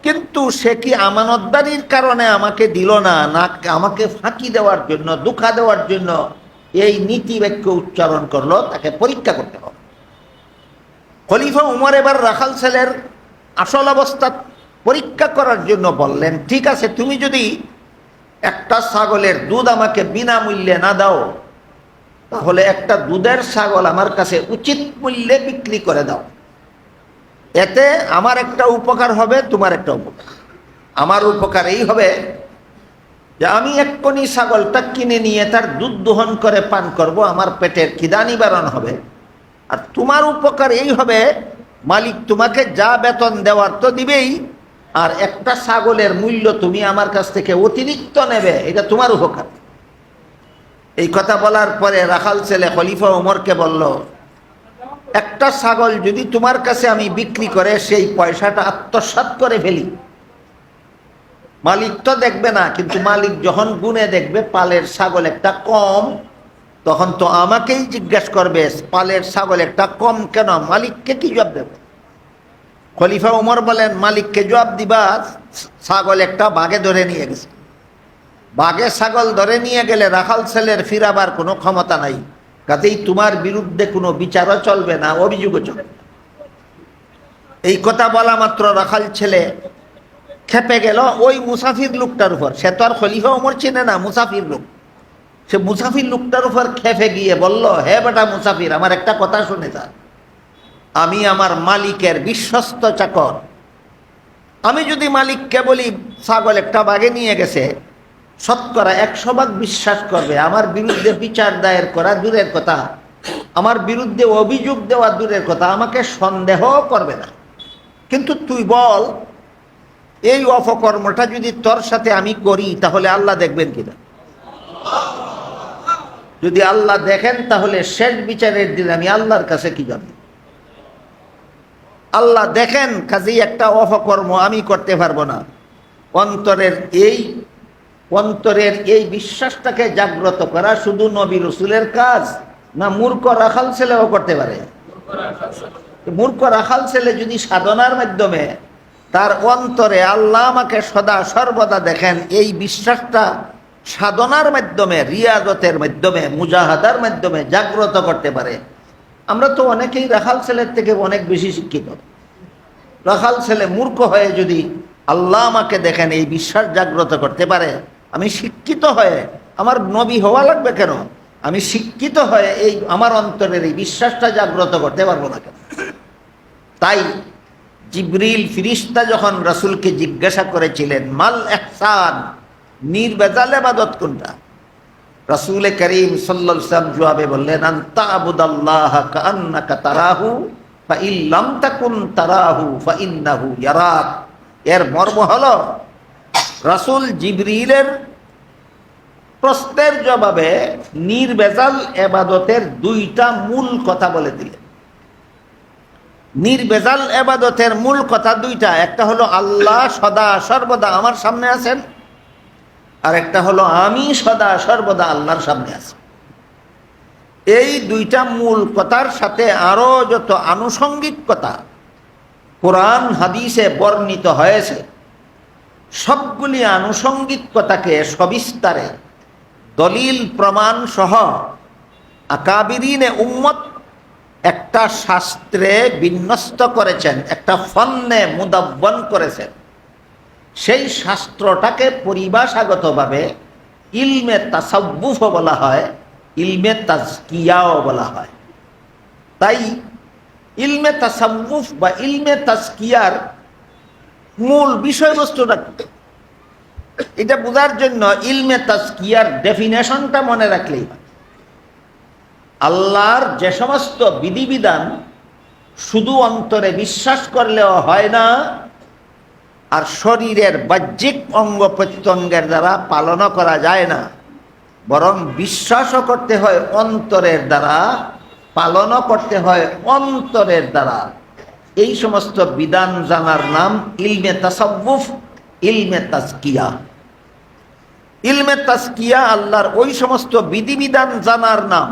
কিন্তু সে কি আমানতদারির কারণে আমাকে দিল না, না আমাকে ফাঁকি দেওয়ার জন্য, ধোঁকা দেওয়ার জন্য এই নীতি বাক্য উচ্চারণ করলো, তাকে পরীক্ষা করতে হবে। খলিফা উমর এবার রাখাল ছেলের আসল অবস্থা পরীক্ষা করার জন্য বললেন, ঠিক আছে, তুমি যদি একটা ছাগলের দুধ আমাকে বিনামূল্যে না দাও, তাহলে একটা দুধের ছাগল আমার কাছে উচিত মূল্যে বিক্রি করে দাও। এতে আমার একটা উপকার হবে, তোমার একটা উপকার। আমার উপকার এই হবে যে আমি এক্ষুনি ছাগলটা কিনে নিয়ে তার দুধ দোহন করে পান করব, আমার পেটের খিদা নিবারণ হবে। আর তোমার উপকার এই হবে, মালিক তোমাকে যা বেতন দেওয়ার তো দিবেই, আর একটা ছাগলের মূল্য তুমি আমার কাছ থেকে অতিরিক্ত নেবে, এটা তোমার উপকার। এই কথা বলার পরে রাখাল ছেলে খলিফা উমরকে বলল, একটা ছাগল যদি তোমার কাছে আমি বিক্রি করে সেই পয়সাটা আত্মসাৎ করে ফেলি, মালিক তো দেখবে না, কিন্তু মালিক যখন গুনে দেখবে পালের ছাগল একটা কম, তখন তো আমাকেই জিজ্ঞাসা করবে পালের ছাগল একটা কম কেন, মালিককে কি জবাব দেবে? খলিফা উমর বলেন, মালিককে জবাব দিবা, ছাগল একটা বাঘে ধরে নিয়ে গেছে। বাঘে ছাগল ধরে নিয়ে গেলে রাখাল ছেলের ফিরাবার কোনো ক্ষমতা নাই, কাজেই তোমার বিরুদ্ধে কোনো বিচারও চলবে না, অভিযোগও চলবে না। এই কথা বলা মাত্র রাখাল ছেলে খেপে গেল ওই মুসাফির লোকটার উপর। সে তো আর খলিফা উমর চেনে না, মুসাফির লোক। সে মুসাফির লোকটার উপর খেপে গিয়ে বলল, হে বেটা মুসাফির, আমার একটা কথা শুনে যা। আমি আমার মালিকের বিশ্বস্ত চাকর। আমি যদি মালিককে বলি ছাগল একটা বাঘে নিয়ে গেছে, শতকরা 100 ভাগ বিশ্বাস করবে। আমার বিরুদ্ধে বিচার দায়ের করা দূরের কথা, আমার বিরুদ্ধে অভিযোগ দেওয়া দূরের কথা, আমাকে সন্দেহ করবে না। কিন্তু তুই বল, এই অপকর্মটা যদি তোর সাথে আমি করি, তাহলে আল্লাহ দেখবেন কিনা? যদি আল্লাহ দেখেন, তাহলে শেষ বিচারের দিন আমি আল্লাহর কাছে কি জানি? আল্লাহ দেখেন, কাজেই একটা অপকর্ম আমি করতে পারবো না। অন্তরের এই বিশ্বাসটাকে জাগ্রত করা শুধু নবী রসুলের কাজ না, মূর্খ রাখাল ছেলেও করতে পারে? মূর্খ রাখাল ছেলে যদি সাধনার মাধ্যমে তার অন্তরে আল্লাহ আমাকে সদা সর্বদা দেখেন, এই বিশ্বাসটা সাধনার মাধ্যমে, রিয়াজতের মাধ্যমে, মুজাহাদার মাধ্যমে জাগ্রত করতে পারে। আমরা তো অনেকেই রাখাল ছেলের থেকে অনেক বেশি শিক্ষিত। রাখাল ছেলে মূর্খ হয়ে যদি আল্লাহ আমাকে দেখেন এই বিশ্বাস জাগ্রত করতে পারে, আমি শিক্ষিত হয়ে আমার নবী হওয়া লাগবে কেন? আমি শিক্ষিত হয়ে এই আমার অন্তরের এই বিশ্বাসটা জাগ্রত করতে পারবো না কেন? তাই জিবরিল ফিরিস্তা যখন রাসূলকে জিজ্ঞাসা করেছিলেন মাল ইহসান, নির্ভেজাল ইবাদত কোনটা, রাসূল করিম সাল্লাল্লাহু আলাইহি ওয়াসাল্লাম জবাবে বললেন আনতা আবুদাল্লাহ কাআন্নাকা তারাহু ফা ইন লাম তাকুন তারাহু ফা ইন্নাহু ইয়ারাক। এর মর্ম হলো রাসূল জিবরিলের প্রশ্নের জবাবে নির্ভেজাল ইবাদতের দুইটা মূল কথা বলে দিলেন। নির্ভেজাল ইবাদতের মূল কথা দুইটা, একটা হলো আল্লাহ সদা সর্বদা আমার সামনে আছেন, আর একটা হলো আমি সদা সর্বদা আল্লাহর সামনে আছি। এই দুইটা মূল কথার সাথে আরো যত আনুষঙ্গিক কথা কোরআন হাদিসে বর্ণিত হয়েছে, সবগুলি আনুষঙ্গিক কথাকে সবিস্তারে দলিল প্রমাণ সহ আকাবিরিনে উম্মত একটা শাস্ত্রে বিন্যস্ত করেছেন, একটা ফন্নে মুদাব্বন করেছেন। সেই শাস্ত্রটাকে পরিভাষাগতভাবে ইলমে তাসাউফও বলা হয়, ইলমে তাজকিয়াও বলা হয়। তাই ইলমে তাসাউফ বা ইলমে তাজকিয়ার মূল বিষয়বস্তুটা এটা বোঝার জন্য ইলমে তাজকিয়ার ডেফিনেশনটা মনে রাখলেই হয়। আল্লাহর যে সমস্ত বিধিবিধান শুধু অন্তরে বিশ্বাস করলেও হয় না, আর শরীরের বাহ্যিক অঙ্গ প্রত্যঙ্গের দ্বারা পালনও করা যায় না, বরং বিশ্বাসও করতে হয় অন্তরের দ্বারা, পালনও করতে হয় অন্তরের দ্বারা। এই সমস্ত বিধান জানার নাম ইলমে তাসাউফ, ইলমে তাজকিয়া। ইলমে তাজকিয়া আল্লাহর ওই সমস্ত বিধিবিধান জানার নাম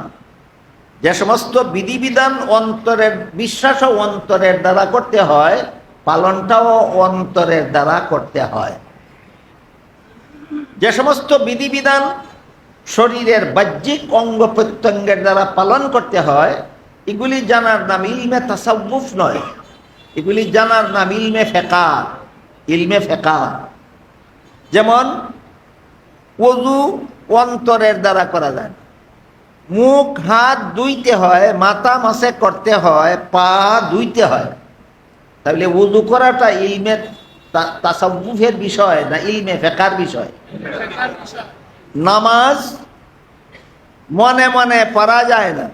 যে সমস্ত বিধিবিধান অন্তরের বিশ্বাসও অন্তরের দ্বারা করতে হয়, পালনটাও অন্তরের দ্বারা করতে হয়। যে সমস্ত বিধিবিধান শরীরের বাহ্যিক অঙ্গ প্রত্যঙ্গের দ্বারা পালন করতে হয়, এগুলি জানার নাম ইলমে তাসাউফ নয়, এগুলি জানার নাম ইলমে ফিকহ, ইলমে ফিকহ। যেমন ওযু অন্তরের দ্বারা করা যায়, মুখ হাত ধুইতে হয়, মাথা মাসে করতে হয়, পা ধুইতে হয়। তাহলে ওযু করাটা ইলমে তাসাউফের বিষয় না ইলমে ফিকহর বিষয়? নামাজ মনে মনে পড়া যায় না,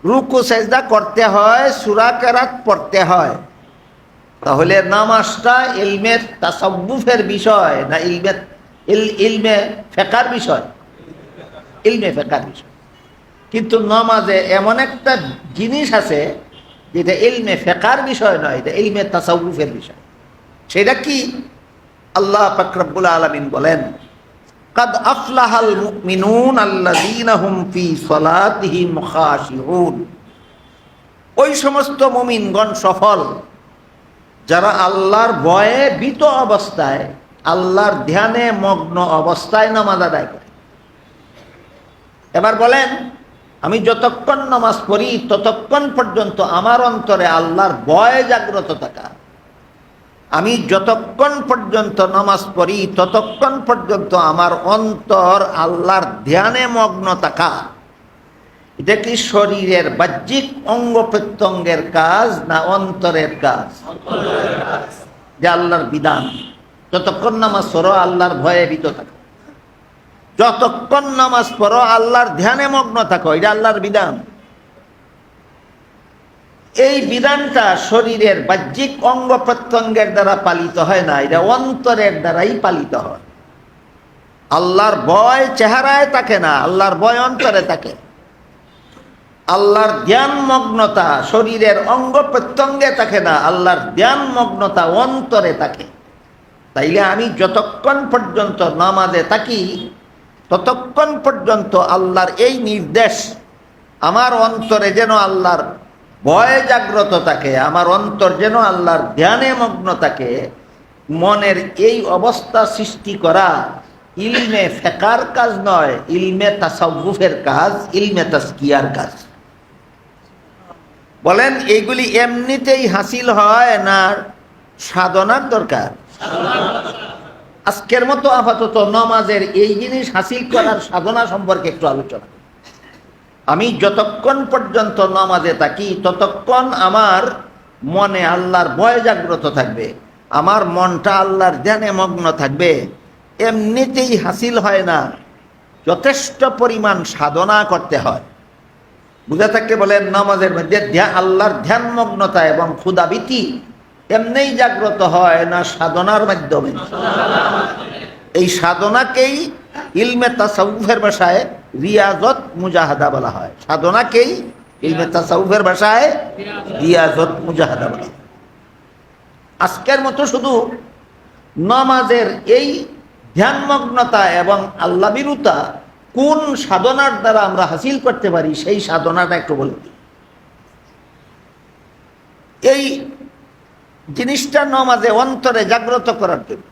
রুকু সেজদা করতে হয়, সূরা কেরাত পড়তে হয়। তাহলে নামাজটা ইলমে তাসাউফের বিষয় না ইলমে ফিকহর বিষয়? ইলমে ফিকহর বিষয়। কিন্তু নামাজে এমন একটা জিনিস আছে যেটা ইলমে ফিকহর বিষয় নয়, এটা ইলমে তাসাউফের বিষয়। সেটা কি? আল্লাহ পাক রব্বুল আলামিন বলেন কাদ আফলাহাল মুমিনুন আল্লাযীনা হুম ফি সালাতিহিম খাশিউন। ওই সমস্ত মুমিনগণ সফল যারা আল্লাহর ভয়ে ভীত অবস্থায়, আল্লাহর ধ্যানে মগ্ন অবস্থায় নামাজ আদায় করে। এবার বলেন, আমি যতক্ষণ নামাজ পড়ি ততক্ষণ পর্যন্ত আমার অন্তরে আল্লাহর ভয় জাগ্রত থাকা, আমি যতক্ষণ পর্যন্ত নামাজ পড়ি ততক্ষণ পর্যন্ত আমার অন্তর আল্লাহর ধ্যানে মগ্ন থাকা, এটা কি শরীরের বাহ্যিক অঙ্গ প্রত্যঙ্গের কাজ না অন্তরের কাজ? যে আল্লাহর বিধান, যতক্ষণ নামাজ পড়ো আল্লাহর ভয়ে ভীত থাকো, যতক্ষণ নামাজ পড়ো আল্লাহর ধ্যানে মগ্ন থাকো, এটা আল্লাহর বিধান। এই বিধানটা শরীরের বাহ্যিক অঙ্গ প্রত্যঙ্গের দ্বারা পালিত হয় না, এটা অন্তরের দ্বারাই পালিত হয়। আল্লাহর ভয় চেহারায় থাকে না, আল্লাহর ভয় অন্তরে থাকে। আল্লাহর ধ্যান মগ্নতা শরীরের অঙ্গ প্রত্যঙ্গে থাকে না, আল্লাহর ধ্যান মগ্নতা অন্তরে থাকে। তাইলে আমি যতক্ষণ পর্যন্ত নামাজে থাকি ততক্ষণ পর্যন্ত আল্লাহর এই নির্দেশ আমার অন্তরে যেন আল্লাহর ভয় জাগ্রত থাকে, আমার অন্তর যেন আল্লাহর ধ্যানে মগ্ন থাকে। মনের এই অবস্থা সৃষ্টি করা ইলমে ফেকার কাজ নয়, ইলমে তাসাউফের কাজ, ইলমে তাজকিয়ার কাজ। বলেন এইগুলি এমনিতেই হাসিল হয় না সাধনার দরকার? আজকের মতো আপাতত নমাজের এই জিনিস হাসিল করার সাধনা সম্পর্কে একটু আলোচনা। আমি যতক্ষণ পর্যন্ত নমাজে থাকি ততক্ষণ আমার মনে আল্লাহর ভয় জাগ্রত থাকবে, আমার মনটা আল্লাহর ধ্যানে মগ্ন থাকবে। এমনিতেই হাসিল হয় না, যথেষ্ট পরিমাণ সাধনা করতে হয়। বুঝে থাকতে বলেন নামাজের মধ্যে আল্লাহর ধ্যান মগ্নতা এবং ক্ষুধাভীতি এমনিই জাগ্রত হয় না সাধনার মাধ্যমে। এই সাধনাকেই ইলমে তাসাউফের ভাষায় রিয়াজত মুজাহাদা বলা হয়। সাধনাকেই ইলমে তাসাউফের ভাষায় রিয়াজত মুজাহাদা বলা হয়। আজকের মতো শুধু নামাজের এই ধ্যানমগ্নতা এবং আল্লাহ বিরুতা কোন সাধনার দ্বারা আমরা হাসিল করতে পারি সেই সাধনাটা একটু বলি। এই জিনিসটা নামাজে অন্তরে জাগ্রত করার জন্য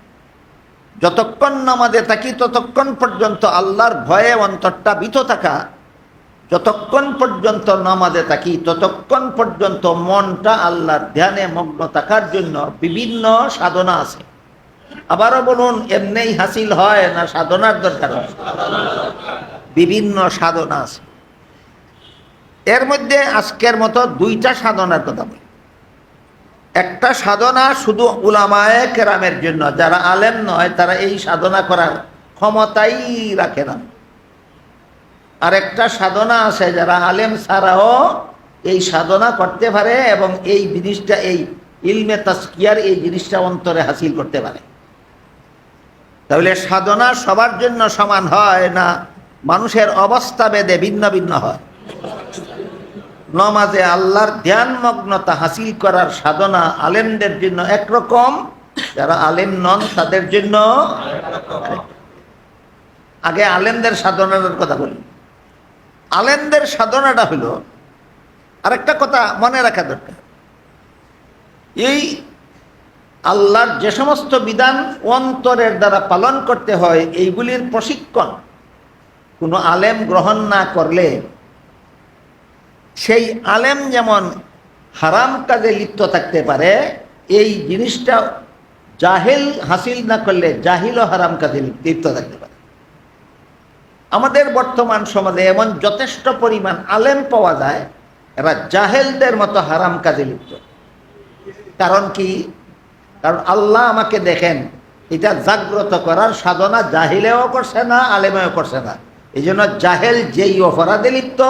যতক্ষণ নামাজে থাকি ততক্ষণ পর্যন্ত আল্লাহর ভয়ে অন্তরটা ভীত থাকা, যতক্ষণ পর্যন্ত নামাজে থাকি ততক্ষণ পর্যন্ত মনটা আল্লাহর ধ্যানে মগ্ন থাকার জন্য বিভিন্ন সাধনা আছে। আবারও বলুন, এমনিই হাসিল হয় না সাধনার দরকার? বিভিন্ন সাধনা আছে। এর মধ্যে আজকের মতো দুইটা সাধনার কথা বলি। একটা সাধনা শুধু উলামায়ে কেরামের জন্য, যারা আলেম নয় তারা এই সাধনা করার ক্ষমতাই রাখে না। আর একটা সাধনা আছে যারা আলেম ছাড়াও এই সাধনা করতে পারে এবং এই জিনিসটা, এই ইলমে তাজকিয়ার এই জিনিসটা অন্তরে হাসিল করতে পারে। তাহলে সাধনা সবার জন্য সমান হয় না মানুষের অবস্থা ভেদে ভিন্ন ভিন্ন হয়? নমাজে আল্লাহর ধ্যান মগ্নতা হাসিল করার সাধনা আলেমদের জন্য একরকম, যারা আলেম নন তাদের জন্য। আগে আলেমদের সাধনার কথা বলি। আলেমদের সাধনাটা হলো, আরেকটা কথা মনে রাখা দরকার, এই আল্লাহর যে সমস্ত বিধান অন্তরের দ্বারা পালন করতে হয় এইগুলির প্রশিক্ষণ কোনো আলেম গ্রহণ না করলে সেই আলেম যেমন হারাম কাজে লিপ্ত থাকতে পারে, এই জিনিসটা জাহেল হাসিল না করলে জাহিলও হারাম কাজে লিপ্ত থাকতে পারে। আমাদের বর্তমান সমাজে এমন যথেষ্ট পরিমাণ আলেম পাওয়া যায়, এরা জাহেলদের মতো হারাম কাজে লিপ্ত। কারণ কি? কারণ আল্লাহ আমাকে দেখেন, এটা জাগ্রত করার সাধনা জাহিলেও করছে না, আলেমেও করছে না। এই জন্য জাহেল যেই অপরাধে লিপ্ত,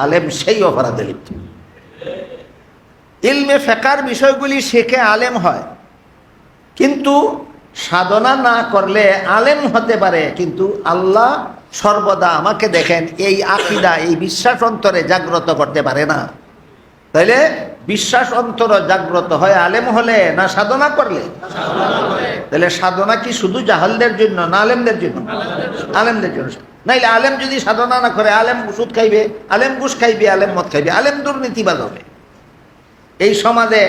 আলেম সেই অপরাধে লিপ্ত। ইলমে ফেকার বিষয়গুলি শেখে আলেম হয়, কিন্তু সাধনা না করলে আলেম হতে পারে, কিন্তু আল্লাহ সর্বদা আমাকে দেখেন এই আকীদা, এই বিশ্বাস অন্তরে জাগ্রত করতে পারে না। তাইলে বিশ্বাস অন্তর জাগ্রত হয় আলেম হলে না সাধনা করলে? তাহলে সাধনা কি শুধু জাহালদের জন্য না আলেমদের জন্য? আলেমদের জন্য। নাইলে আলেম যদি সাধনা না করে, আলেম সুদ খাইবে, আলেম ঘুষ খাইবে, আলেম মদ খাইবে, আলেম দুর্নীতিবাজ হবে। এই সমাজে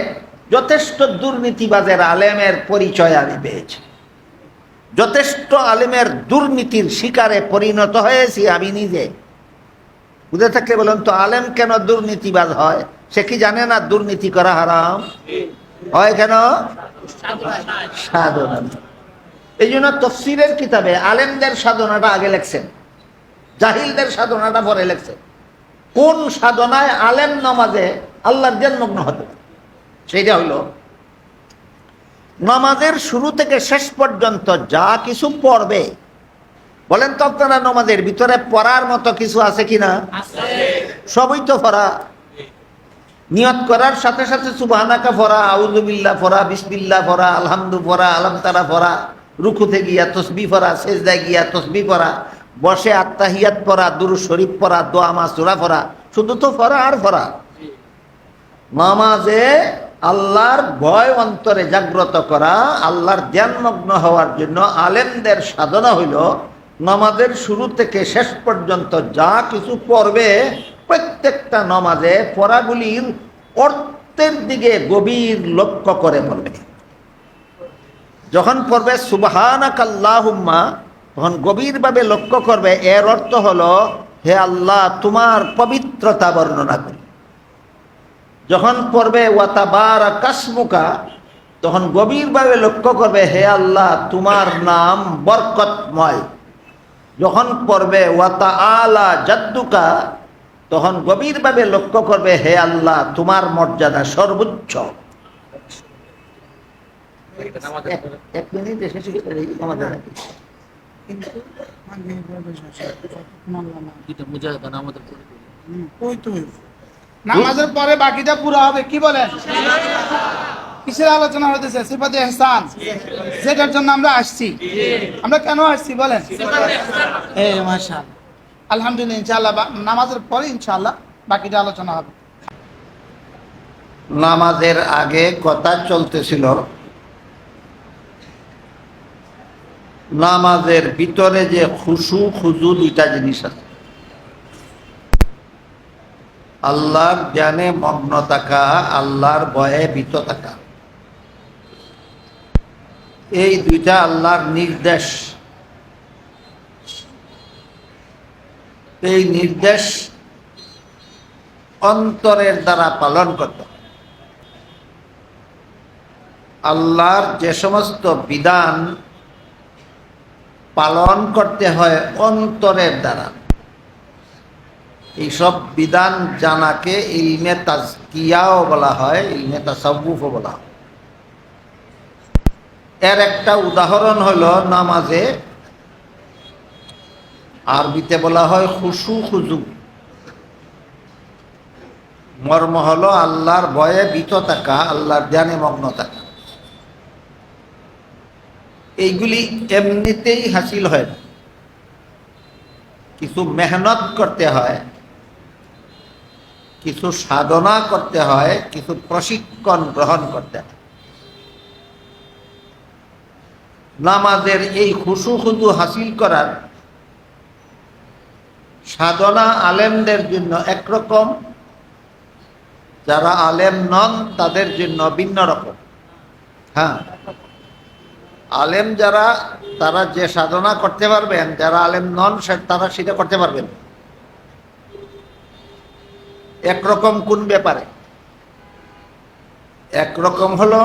যথেষ্ট দুর্নীতিবাজের আলেমের পরিচয় আমি পেয়েছি। যথেষ্ট আলেমের দুর্নীতির শিকারে পরিণত হয়েছি আমি নিজে। বুঝে থাকলে বলেন তো, আলেম কেন দুর্নীতিবাজ হয়? সে কি জানে না দুর্নীতি করা হারাম? হয় কেন? সাধনা। এই জন্য তফসিরের কিতাবে আলেমদের সাধনাটা আগে লেখছেন, জাহিলদের সাধনাটা পরে লেখছেন। কোন সাধনায় আলেম নামাজে আল্লাহর ধ্যানমগ্ন হতে পারে? সেইটা হইল নামাজের শুরু থেকে শেষ পর্যন্ত যা কিছু পড়বে। বলেন তো আপনারা, নামাজের ভিতরে পড়ার মতো কিছু আছে কিনা? সবই তো পড়া। নিয়ত করার সাথে সাথে সুবহানাকা পড়া, আউযুবিল্লাহ পড়া, বিসমিল্লাহ পড়া, আলহামদু পড়া, আলাম তারা পড়া, রুকুতে গিয়া তসবিহ পড়া, সেজদায় গিয়া তসবিহ পড়া, বসে আত্তাহিয়াত পড়া, দুরূদ শরীফ পড়া, দোয়া মাসুরা পড়া, শুধু তো পড়া আর পড়া। নামাজে আল্লাহর ভয় অন্তরে জাগ্রত করা, আল্লাহর ধ্যানমগ্ন হওয়ার জন্য আলেমদের সাধনা হইল নামাজের শুরু থেকে শেষ পর্যন্ত যা কিছু পড়বে প্রত্যেকটা নামাজে পড়াগুলির অর্থের দিকে গভীর লক্ষ্য করে পড়বে। যখন পড়বে সুবহানাকাল্লাহুম্মা, তখন গভীরভাবে লক্ষ্য করবে, এর অর্থ হলো হে আল্লাহ তোমার পবিত্রতা বর্ণনা করি। যখন পড়বে ওয়াতাবারাকাসমুকা, তখন গভীরভাবে লক্ষ্য করবে হে আল্লাহ তোমার নাম বরকতময়। যখন পড়বে ওয়াতাআলা জাদ্দুকা, তখন গভীরভাবে লক্ষ্য করবে হে আল্লাহ তোমার মর্যাদা সর্বোচ্চ। এক মিনিট এসে আমাদের নামাজের পরে বাকিটা পুরো হবে। কি বলেন? কিসের আলোচনা হতেছে? সিফাতে ইহসান, যেটার জন্য আমরা আসছি। আমরা কেন আসছি বলেন? মাশাআল্লাহ, আলহামদুলিল্লাহ। ইনশাআল্লাহ নামাজের পরে ইনশাআল্লাহ বাকিটা আলোচনা হবে। নামাজের আগে কথা চলতেছিল নামাজের ভিতরে যে খুশু খুজু দুইটা জিনিস আছে। আল্লাহর জ্ঞানে মগ্ন থাকা, আল্লাহর ভয়ে ভীত থাকা, এই দুইটা আল্লাহর নির্দেশ। এই নির্দেশ অন্তরের দ্বারা পালন করতে হবে। আল্লাহর যে সমস্ত বিধান পালন করতে হয় অন্তরের দ্বারা, এইসব বিধান জানাকে ইলমে তাজকিয়াও বলা হয়, ইলমে তাসাউফও বলা হয়। এর একটা উদাহরণ হলো নামাজে আরবিতে বলা হয় খুশু খুজু। মর্ম হলো আল্লাহর ভয়ে ভীত থাকা, আল্লাহর ধ্যানে মগ্ন থাকা। এইগুলি এমনিতেই হাসিল হয় না, কিছু মেহনত করতে হয়, কিছু সাধনা করতে হয়, কিছু প্রশিক্ষণ গ্রহণ করতে হয়। নামাজের এই খুশু খুজু হাসিল করার সাধনা আলেমদের জন্য একরকম, যারা আলেম নন তাদের জন্য ভিন্ন রকম। হ্যাঁ, আলেম যারা, তারা যে সাধনা করতে পারবেন, যারা আলেম নন তারা সেটা করতে পারবেন। একরকম কোন ব্যাপারে? একরকম হলো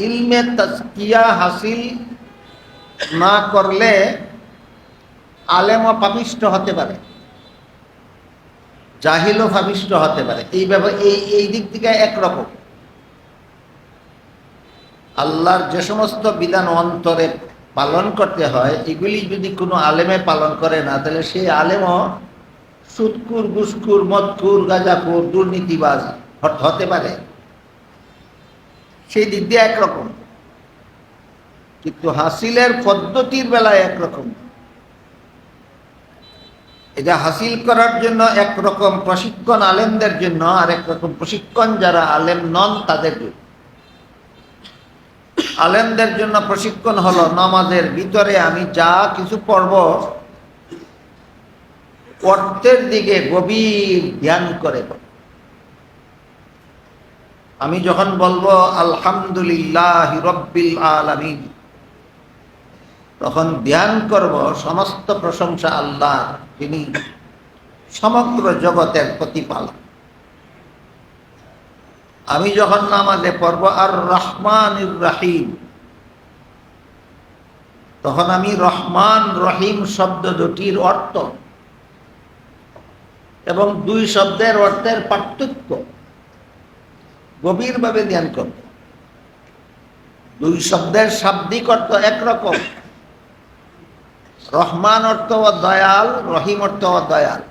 ইলমে তাজকিয়া হাসিল না করলে আলেমও পাপিষ্ট হতে পারে, জাহিলও পাপিষ্ট হতে পারে। এই ব্যাপারে এই দিক থেকে একরকম। আল্লাহর যে সমস্ত বিধান অন্তরে পালন করতে হয়, এগুলি যদি কোনো আলেমে পালন করে না, তাহলে সেই আলেমও সুদকুর, ঘুষখোর, মদখোর, গাঁজাখোর, দুর্নীতিবাজ হতে পারে। সেই দিক দিয়ে একরকম, কিন্তু হাসিলের পদ্ধতির বেলায় একরকম। এটা হাসিল করার জন্য একরকম প্রশিক্ষণ আলেমদের জন্য, আর একরকম প্রশিক্ষণ যারা আলেম নন তাদের জন্য। আলেমদের জন্য প্রশিক্ষণ হলো নামাজের ভিতরে আমি যা কিছু পড়ব, অর্থের দিকে গভীর ধ্যান করে। আমি যখন বলবো আলহামদুলিল্লাহ রব্বিল আলামিন, তখন ধ্যান করব সমস্ত প্রশংসা আল্লাহ, যিনি সমগ্র জগতের প্রতিপালক। আমি যখন নামাজে পড়ব আর রহমানির রহিম, তখন আমি রহমান রহিম শব্দ দুটির অর্থ এবং দুই শব্দের অর্থের পার্থক্য গভীরভাবে ধ্যান করব। দুই শব্দের শাব্দিক অর্থ একরকম। রহমান অর্থ দয়াল, রহিম অর্থ দয়াল।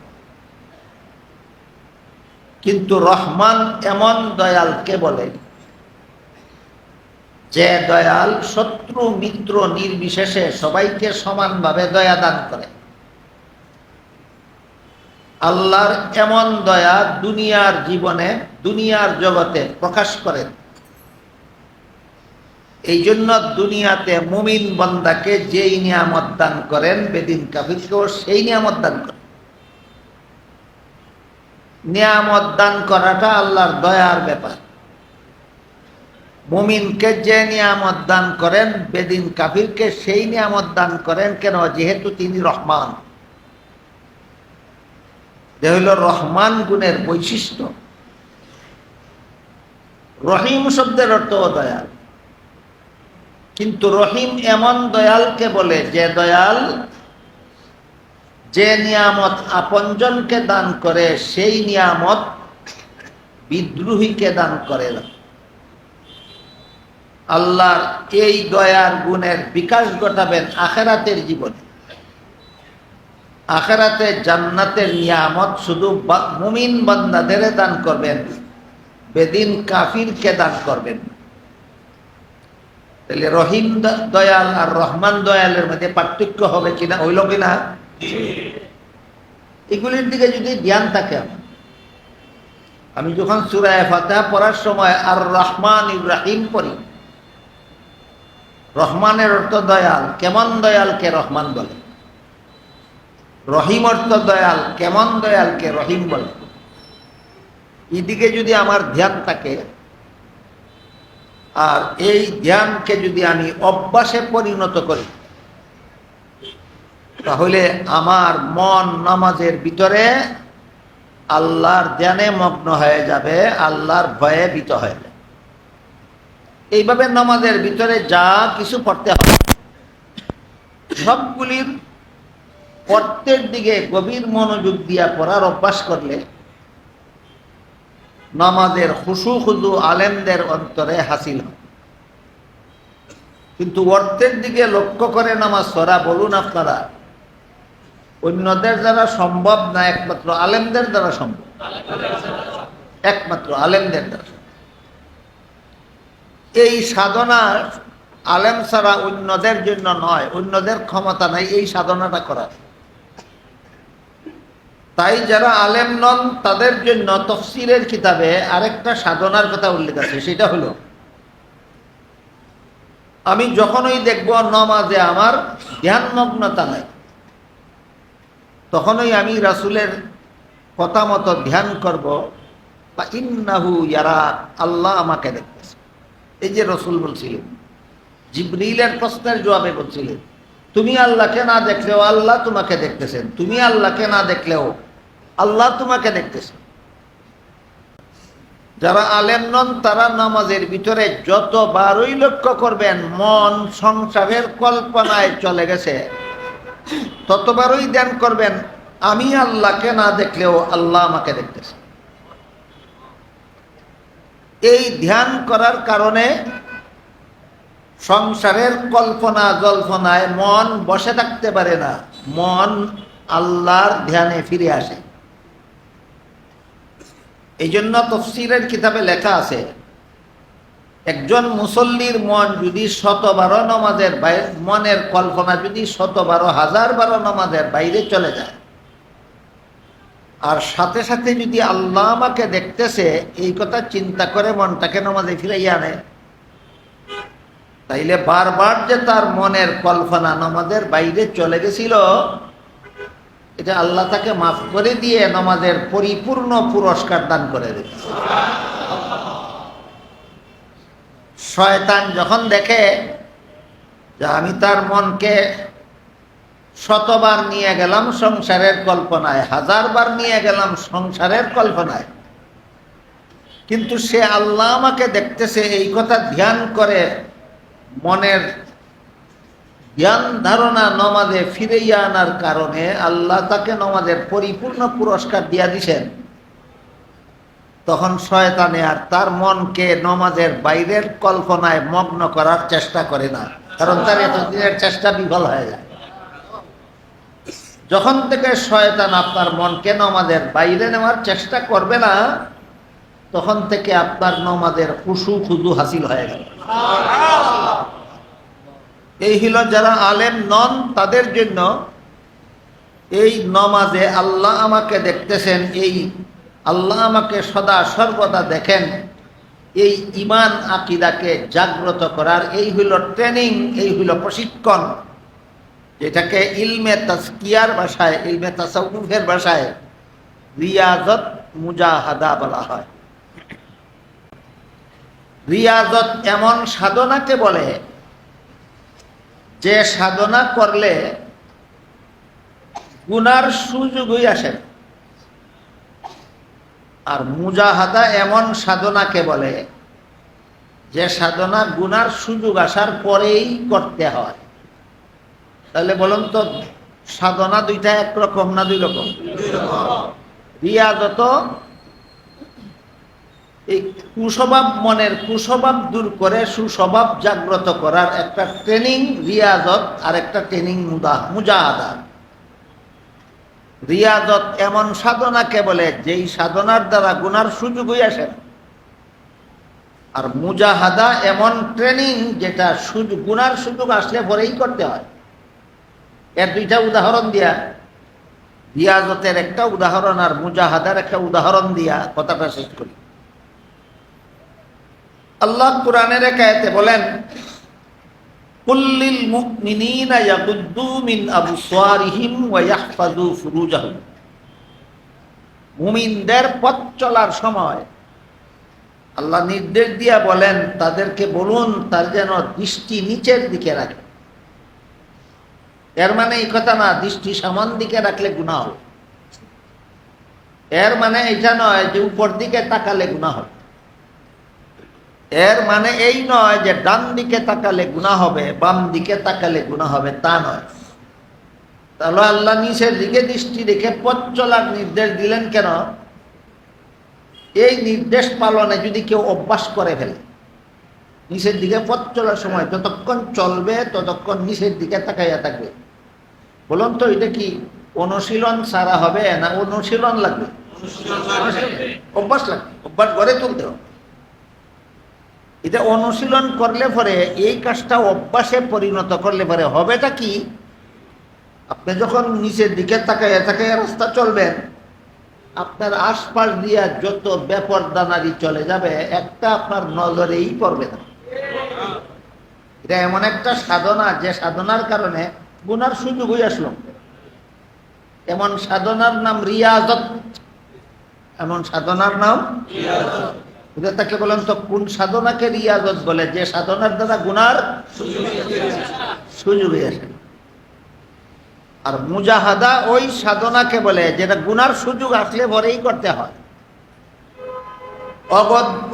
কিন্তু রহমান এমন দয়ালকে বলে যে দয়াল শত্রু মিত্র নির্বিশেষে সবাইকে সমানভাবে দয়া দান করে। আল্লাহর এমন দয়া দুনিয়ার জীবনে, দুনিয়ার জগতে প্রকাশ করেন। এই জন্য দুনিয়াতে মুমিন বান্দাকে যেই নিয়ামত দান করেন, বেদিন কাফিরকেও সেই নিয়ামত দান করেন। নিয়ামত দান করাটা আল্লাহর দয়ার ব্যাপার। মুমিনকে যে নিয়ামত দান করেন, বেদিন কাফিরকে সেই নিয়ামত দান করেন। কেন? যেহেতু তিনি রহমান। যে হইল রহমান গুণের বৈশিষ্ট্য। রহিম শব্দের অর্থ দয়াল, কিন্তু রহিম এমন দয়ালকে বলে যে দয়াল যে নিয়ামত আপনজনকে দান করে সেই নিয়ামত বিদ্রোহীকে দান করে না। আল্লাহর এই দয়ার গুণের বিকাশ ঘটাবেন আখেরাতের জীবনে। আখেরাতে জান্নাতের নিয়ামত শুধু মুমিন বান্দাদের দান করবেন, বেদিন কাফিরকে দান করবেন। তাহলে রহিম দয়াল আর রহমান দয়ালের মধ্যে পার্থক্য হবে কিনা, হইল কিনা? এগুলির দিকে যদি ধ্যান থাকে, আমি যখন সূরা ফাতিহা পড়ার সময় আর রহমান ইব্রাহিম পড়ি, রহমানের অর্থ দয়াল। কেমন দয়ালকে রহমান বলে? রহিম অর্থ দয়াল। কেমন দয়ালকে রহিম বলে? এদিকে যদি আমার ধ্যান থাকে, আর এই ধ্যানকে যদি আমি অভ্যাসে পরিণত করি, তাহলে আমার মন নামাজের ভিতরে আল্লাহর ধ্যানে মগ্ন হয়ে যাবে, আল্লাহর ভয়ে ভীত হয়ে যাবে। এইভাবে নামাজের ভিতরে যা কিছু পড়তে হবে সবগুলির পড়তের দিকে গভীর মনোযোগ দিয়া পড়ার অভ্যাস করলে নামাজের খুশু খুদু আলেমদের অন্তরে হাসিল হয়। কিন্তু অর্থের দিকে লক্ষ্য করে নামাজ পড়া, বলুন আপনারা, অন্যদের দ্বারা সম্ভব না, একমাত্র আলেমদের দ্বারা সম্ভব। একমাত্র আলেমদের দ্বারা। এই সাধনা আলেম ছাড়া অন্যদের জন্য নয়, অন্যদের ক্ষমতা নাই এই সাধনাটা করার। তাই যারা আলেম নন তাদের জন্য তাফসীরের কিতাবে আরেকটা সাধনার কথা উল্লেখ আছে। সেটা হলো, আমি যখনই দেখব নামাজে আমার ধ্যানমগ্নতা নাই, তখনই আমি রাসূলের কথা মতো ধ্যান করব, বা ইন্নাহু ইয়ারা, আল্লাহ আমাকে দেখতেছে। এই যে রাসূল বলছিলেন, জিবরিলের প্রশ্নের জবাবে বলছিলেন, তুমি আল্লাহকে না দেখলেও আল্লাহ তোমাকে দেখতেছেন, তুমি আল্লাহকে না দেখলেও আল্লাহ তোমাকে দেখতেছেন। যারা আলেম নন তারা নামাজের ভিতরে যতবারই লক্ষ্য করবেন মন সংসারের কল্পনায় চলে গেছে, ততবারই ধ্যান করবেন আমি আল্লাহকে না দেখলেও আল্লাহ আমাকে দেখতেছে। এই ধ্যান করার কারণে সংসারের কল্পনা জল্পনায় মন বসে থাকতে পারে না, মন আল্লাহর ধ্যানে ফিরে আসে। এই জন্য তাফসীরের কিতাবে লেখা আছে, একজন মুসল্লির মন যদি 100 নামাজের বাইরে, মনের কল্পনা যদি 100 হাজার নামাজের বাইরে চলে যায়, আর সাথে সাথে যদি আল্লাহ আমাকে দেখতেছে এই কথা চিন্তা করে মনটাকে নামাজে ফিরাইয়া আনে, তাইলে বারবার যে তার মনের কল্পনা নামাজের বাইরে চলে গেছিল, এটা আল্লাহ তাকে মাফ করে দিয়ে নামাজের পরিপূর্ণ পুরস্কার দান করে দেবে। শয়তান যখন দেখে যে আমি তার মনকে 100 বার নিয়ে গেলাম সংসারের কল্পনায়, 1000 বার নিয়ে গেলাম সংসারের কল্পনায়, কিন্তু সে আল্লাহ আমাকে দেখতেছে এই কথা ধ্যান করে মনের জ্ঞান ধারণা নমাজে ফিরাইয়া আনার কারণে আল্লাহ তাকে নমাজের পরিপূর্ণ পুরস্কার দিয়া দিছেন। তখন শয়তানে আর তার মনকে নমাজের বাইরের কল্পনায় মগ্ন করার চেষ্টা করে না, কারণ তার এতদিনের চেষ্টা বিফল হয়ে যায়। যখন থেকে শয়তান আপনার মনকে নমাজের বাইরে নেওয়ার চেষ্টা করবে না, তখন থেকে আপনার নমাজের খুশু খুদু হাসিল হয়ে গেল। এই হলো যারা আলেম নন তাদের জন্য এই নমাজে আল্লাহ আমাকে দেখতেছেন, এই আল্লাহ আমাকে সদা সর্বদা দেখেন, এই ঈমান আকীদাকে জাগ্রত করার এই হলো ট্রেনিং, এই হলো প্রশিক্ষণ, যেটাকে ইলমে তাজকিয়ার ভাষায়, ইলমে তাসাউফের ভাষায় রিয়াজত মুজাহাদা বলা হয়। রিয়াজত এমন সাধনাকে বলে যে সাধনা করলে গুনার সুযোগই আসে না। আর মুজাহাদা এমন সাধনাকে বলে যে সাধনা গুনার সুযোগ আসার পরেই করতে হয়। তাহলে বলুন তো, সাধনা দুইটা একরকম না দুই রকম? রিয়াজত এই কুস্বভাব, মনের কুস্বভাব দূর করে সুস্বভাব জাগ্রত করার একটা ট্রেনিং রিয়াজত, আর একটা ট্রেনিং মুজাহাদা। রিয়াজত এমন সাধনাকে বলে যেই সাধনার দ্বারা গুনার সুযোগই আসে না। আর মুজাহাদা এমন ট্রেনিং যেটা গুনার সুযোগ আসলে পরেই করতে হয়। এর দুইটা উদাহরণ দিয়া, রিয়াজতের একটা উদাহরণ আর মুজাহাদার একটা উদাহরণ দিয়া কথাটা শেষ করি। আল্লাহ কুরআনের এক আয়াতে বলেন, কুল্লিল মুমিনিনা ইয়াগুদ্দু মিন আবসারিহিম ওয়া ইয়াহফাযু ফুরুজাহুম। মুমিনদের পথ চলার সময় আল্লাহ নির্দেশ দিয়া বলেন, তাদেরকে বলুন তার যেন দৃষ্টি নিচের দিকে রাখে। এর মানে এই কথা না দৃষ্টি সামন দিকে রাখলে গুনাহ হবে। এর মানে এটা নয় যে উপর দিকে তাকালে গুনাহ হবে। এর মানে এই নয় যে ডান দিকে তাকালে গুনাহ হবে, বাম দিকে তাকালে গুনাহ হবে, তা নয়। তাহলে আল্লাহ নিচের দিকে দৃষ্টি রেখে পথ চলার নির্দেশ দিলেন কেন? এই নির্দেশ পালনে যদি কেউ অভ্যাস করে ফেলে, নিচের দিকে পথ চলার সময় যতক্ষণ চলবে ততক্ষণ নিচের দিকে তাকাইয়া থাকবে, বলুন তো এটা কি অনুশীলন ছাড়া হবে না অনুশীলন লাগবে? অভ্যাস লাগবে, অভ্যাস গড়ে তুলতে হবে। এটা অনুশীলন করলে পরে, এই কাজটা অভ্যাসে পরিণত করলে পরে হবেটা কি? আপনি যখন নিচের দিকে তাকাইয়া তাকাইয়া রাস্তা চলবেন, আপনার আশপাশ দিয়া যত বেপরদানারি চলে যাবে একটা আপনার নজরেই পড়বে না। এটা এমন একটা সাধনা যে সাধনার কারণে গুনার সুযোগই আসলো। এমন সাধনার নাম রিয়াজত। এমন সাধনার নাম রিয়াজত। তাকে বলেন তো কোন সাধনাকে রিয়াজত বলে? যে সাধনার দ্বারা গুনার সুযোগই আসে। আর মুজাহাদা ওই সাধনাকে বলে যেটা গুনার সুযোগ আসলে পরেই করতে হয়।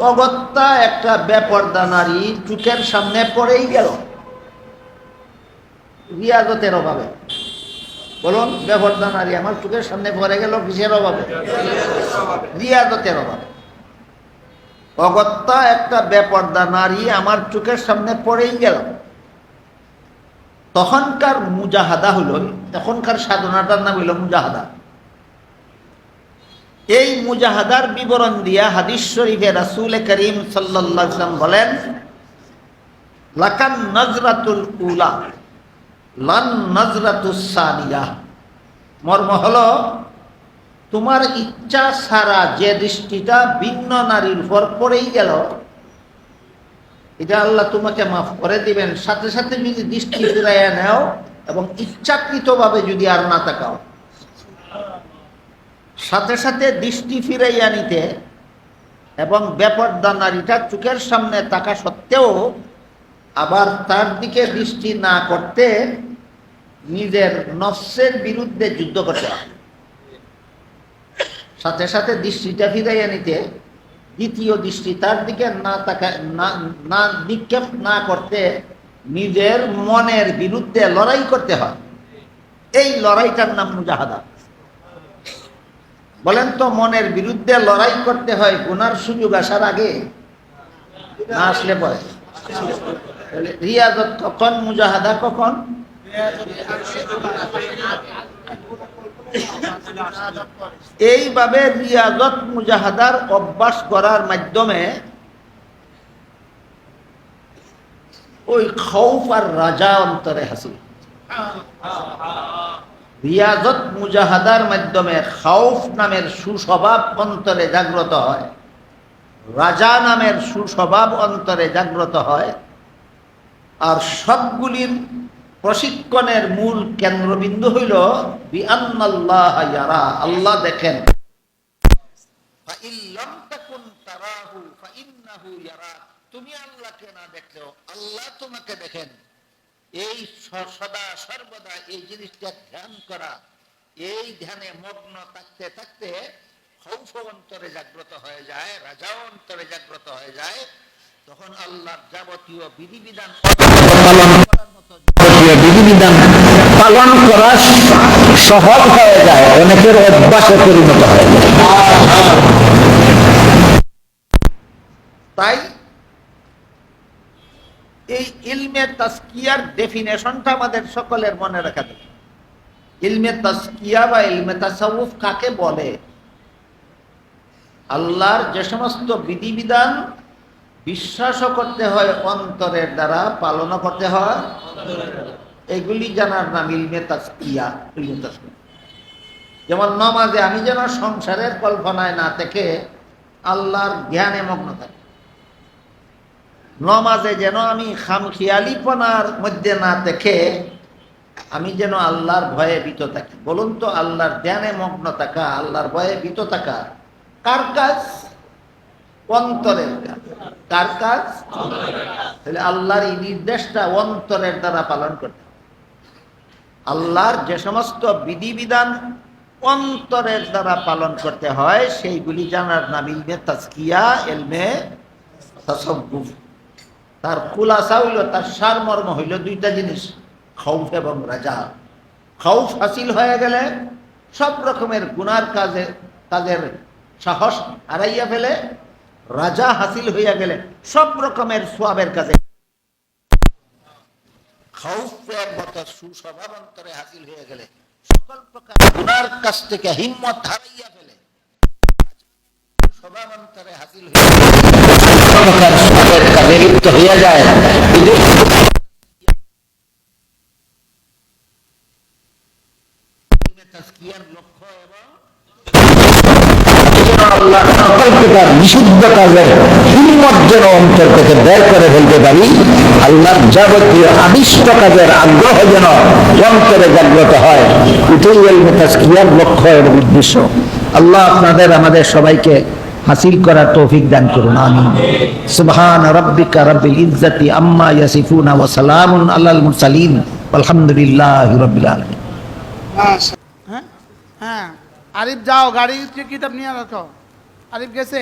অগত্যা একটা বেপরদা নারী চোখের সামনে পড়েই গেল, রিয়াজতের অভাবে। বলুন, বেপরদা নারী আমার চোখের সামনে পড়ে গেল কিসের অভাবে? রিয়াজতের অভাবে। অগত্যা একটা বেপরদা নারী আমার চোখের সামনে পড়েই গেল, তখনকার মুজাহাদা হইল, তখনকার সাধনাটার নাম হইল মুজাহাদা। এই মুজাহাদার বিবরণ দিয়া হাদিস শরীফে রাসূল করিম সাল্লাল্লাহু আলাইহি ওয়াসাল্লাম বলেন, লাকান নজরাতুল উলা লান নজরাতুস সানিয়া। মর্ম হলো, তোমার ইচ্ছা ছাড়া যে দৃষ্টিটা ভিন্ন নারীর উপর পড়েই গেল, এটা আল্লাহ তোমাকে মাফ করে দিবেন। সাথে সাথে যদি দৃষ্টি ফিরাইয়া নেও এবং ইচ্ছাকৃতভাবে যদি আর না তাকাও, সাথে সাথে দৃষ্টি ফিরাইয়া নিতে এবং বেপরদা নারীটা চোখের সামনে তাকা সত্ত্বেও আবার তার দিকে দৃষ্টি না করতে নিজের নফসের বিরুদ্ধে যুদ্ধ করতে হয়। সাথে সাথে দৃষ্টিটা ফিরাইয়া নিতে, দ্বিতীয় দৃষ্টি তার দিকে না নিক্ষেপ না করতে নিজের মনের বিরুদ্ধে লড়াই করতে হয়। এই লড়াইটার নাম মুজাহাদা। বলেন তো, মনের বিরুদ্ধে লড়াই করতে হয় গুনার সুযোগ আসার আগে, না আসলে পরে? রিয়াজত কখন, মুজাহাদা কখন? এইভাবে রিয়াজত মুজাহাদার অভ্যাস করার মাধ্যমে ওই খৌফ আর রাজা অন্তরে হাসিল। রিয়াজত মুজাহাদার মাধ্যমে খৌফ নামের সুস্বভাব অন্তরে জাগ্রত হয়, রাজা নামের সুস্বভাব অন্তরে জাগ্রত হয়। আর সবগুলির প্রশিক্ষণের মূল কেন্দ্রবিন্দু হইল বিআন্নাল্লাহ ইয়ারা, আল্লাহ দেখেন। ফাইন লাম তাকুন তারাহু ফাইন্নাহু ইয়ারাক, তুমি আল্লাহকে না দেখলেও আল্লাহ তোমাকে দেখেন, এই সদা সর্বদা এই জিনিসটা ধ্যান করা, এই ধ্যানে মগ্ন থাকতে থাকতে খৌফ অন্তরে জাগ্রত হয়ে যায়, রাজাও অন্তরে জাগ্রত হয়ে যায়। তখন আল্লাহর যাবতীয় বিধিবিধান পালন করা সহজ হয়ে যায়, অনেকের অভ্যাসে পরিণত হয়ে যায়। তাই এই ইলমে তাসকিয়ার ডেফিনেশনটা আমাদের সকলের মনে রাখা যাবে। ইলমে তাসকিয়া বা ইলমে তাসাউফ কাকে বলে? আল্লাহর যে সমস্ত বিধিবিধান বিশ্বাসও করতে হয় অন্তরের দ্বারা, পালনও করতে হয়, এগুলি জানার নাম ইলমে তাসকিয়া। ইলমে তাসকিয়া যেমন নমাজে আমি যেন সংসারের কল্পনায় না থেকে আল্লাহর জ্ঞানে মগ্ন থাকি, নমাজে যেন আমি খামখেয়ালিপনার মধ্যে না থেকে আমি যেন আল্লাহর ভয়ে ভীত থাকি। বলুন তো, আল্লাহর ধ্যানে মগ্ন থাকা, আল্লাহর ভয়ে ভীত থাকা কার কাজ? অন্তরের কাজ। কার কাজ? তাহলে আল্লাহর এই নির্দেশটা অন্তরের দ্বারা পালন করতে হবে। আল্লাহর যে সমস্ত বিধিবিধান অন্তরের দ্বারা পালন করতে হয়, সেইগুলি জানার নাম ইলমে তাসকিয়া, ইলমে তাসাউফ। তার খুলাসা হইল, তার সারমর্ম হইল দুইটা জিনিস, খৌফ এবং রাজা। খৌফ হাসিল হয়ে গেলে সব রকমের গুনার কাজের সাহস হারাইয়া ফেলে, রাজা হাসিল হইয়া গেলে সব রকমের সোয়াবের কাজে, খৌফের মতো সুস্বভাব অন্তরে হাসিল হয়ে গেলে সকল প্রকার গুনার কাছ থেকে হিম্মত হারাইয়া ফেলে, স্বভাব অন্তরে হাসিল হয়ে প্রকার সবের কাজে লিপ্ত হইয়া যায়। তাসকিয়ার লক্ষ্য এবং আল্লাহ সকল প্রকার নিষিদ্ধ কাজের হিম্মত যেন অন্তর থেকে বের করে ফেলতে পারি, আল্লাহর যাবতীয় আদিষ্ট কাজের আগ্রহ যেন অন্তরে জাগ্রত হয়, এটাই ইলমে তাসকিয়ার লক্ষ্য এবং উদ্দেশ্য। আল্লাহ আপনাদের আমাদের সবাইকে হাসিল করার তৌফিক দান করুন, আমিন। সুবহান রাব্বিকা রাব্বিল ইজ্জাতি আম্মা ইয়াসিফুন ওয়া সালামুন আলাল মুরসালিন আলহামদুলিল্লাহি রাব্বিল আলামিন। হ্যাঁ হ্যাঁ, আরিফ যাও, গাড়ির কিতাব নিয়ে রাখো। আরিফ গেছে।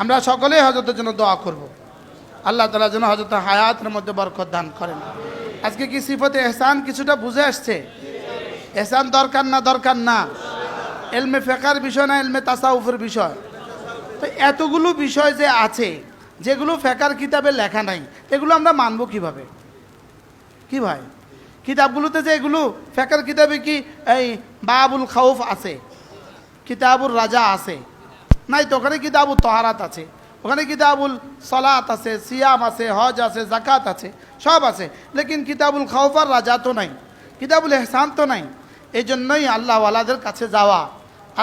আমরা সকলেই হযরতের জন্য দোয়া করব। আল্লাহ তাআলা যেন হযরতের হায়াতের মধ্যে বরকত দান করেন। আজকে কি সিফতে ইহসান কিছুটা বুঝে আসছে? ইহসান দরকার না দরকার না? ইলমে ফিকহের বিষয় না ইলমে তাসাউফের বিষয়? তো এতগুলো বিষয় যে আছে, যেগুলো ফিকহের কিতাবে লেখা নাই, এগুলো আমরা মানব কিভাবে? কি ভাই, কিতাবগুলোতে যে এগুলো ফিকহের কিতাবে কি এই বাবুল খাউফ আছে, কিতাবুল রাজা আছে? নাই তো। ওখানে কিতাবুল তহারাত আছে, ওখানে কিতাবুল সলাত আছে, সিয়াম আছে, হজ আছে, জাকাত আছে, সব আছে। লেকিন কিতাবুল খাউফ আর রাজা তো নাই, কিতাবুল ইহসান তো নাই। এই জন্যই আল্লাহওয়ালাদের কাছে যাওয়া।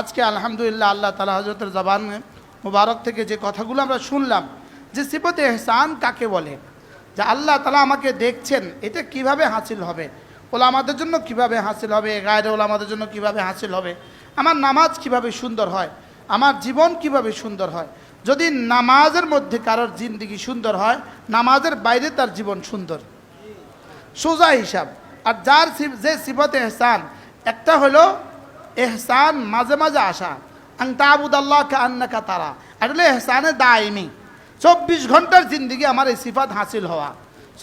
আজকে আলহামদুলিল্লাহ আল্লাহ তাআলা হযরতের জবান মুবারক থেকে যে কথাগুলো আমরা শুনলাম, যে সিফতে ইহসান কাকে বলে, যে আল্লাহ তাআলা আমাকে দেখছেন, এটা কিভাবে হাসিল হবে, ওলামাদের জন্য কিভাবে হাসিল হবে, গায়রে ওলামাদের জন্য কিভাবে হাসিল হবে, আমার নামাজ কিভাবে সুন্দর হয়, আমার জীবন কিভাবে সুন্দর হয়। যদি নামাজের মধ্যে কারোর জিন্দেগি সুন্দর হয়, নামাজের বাইরে তার জীবন সুন্দর, সোজা হিসাব। আর যার যে সিফতে ইহসান, একটা হলো ইহসান মাঝে মাঝে আসা, আন তা'বুদাল্লাহ কাআন্নাকা তারা, আর হলো ইহসানে দায়মি, 24 ঘন্টার জিন্দগি আমার এই সিফাত হাসিল হওয়া,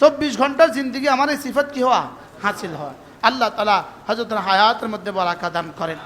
24 ঘন্টার জিন্দগি আমার এই সিফাত কি হওয়া, হাসিল হওয়া। আল্লাহ তাআলা হযরতের হায়াতের মধ্যে বরাকা দান করেন।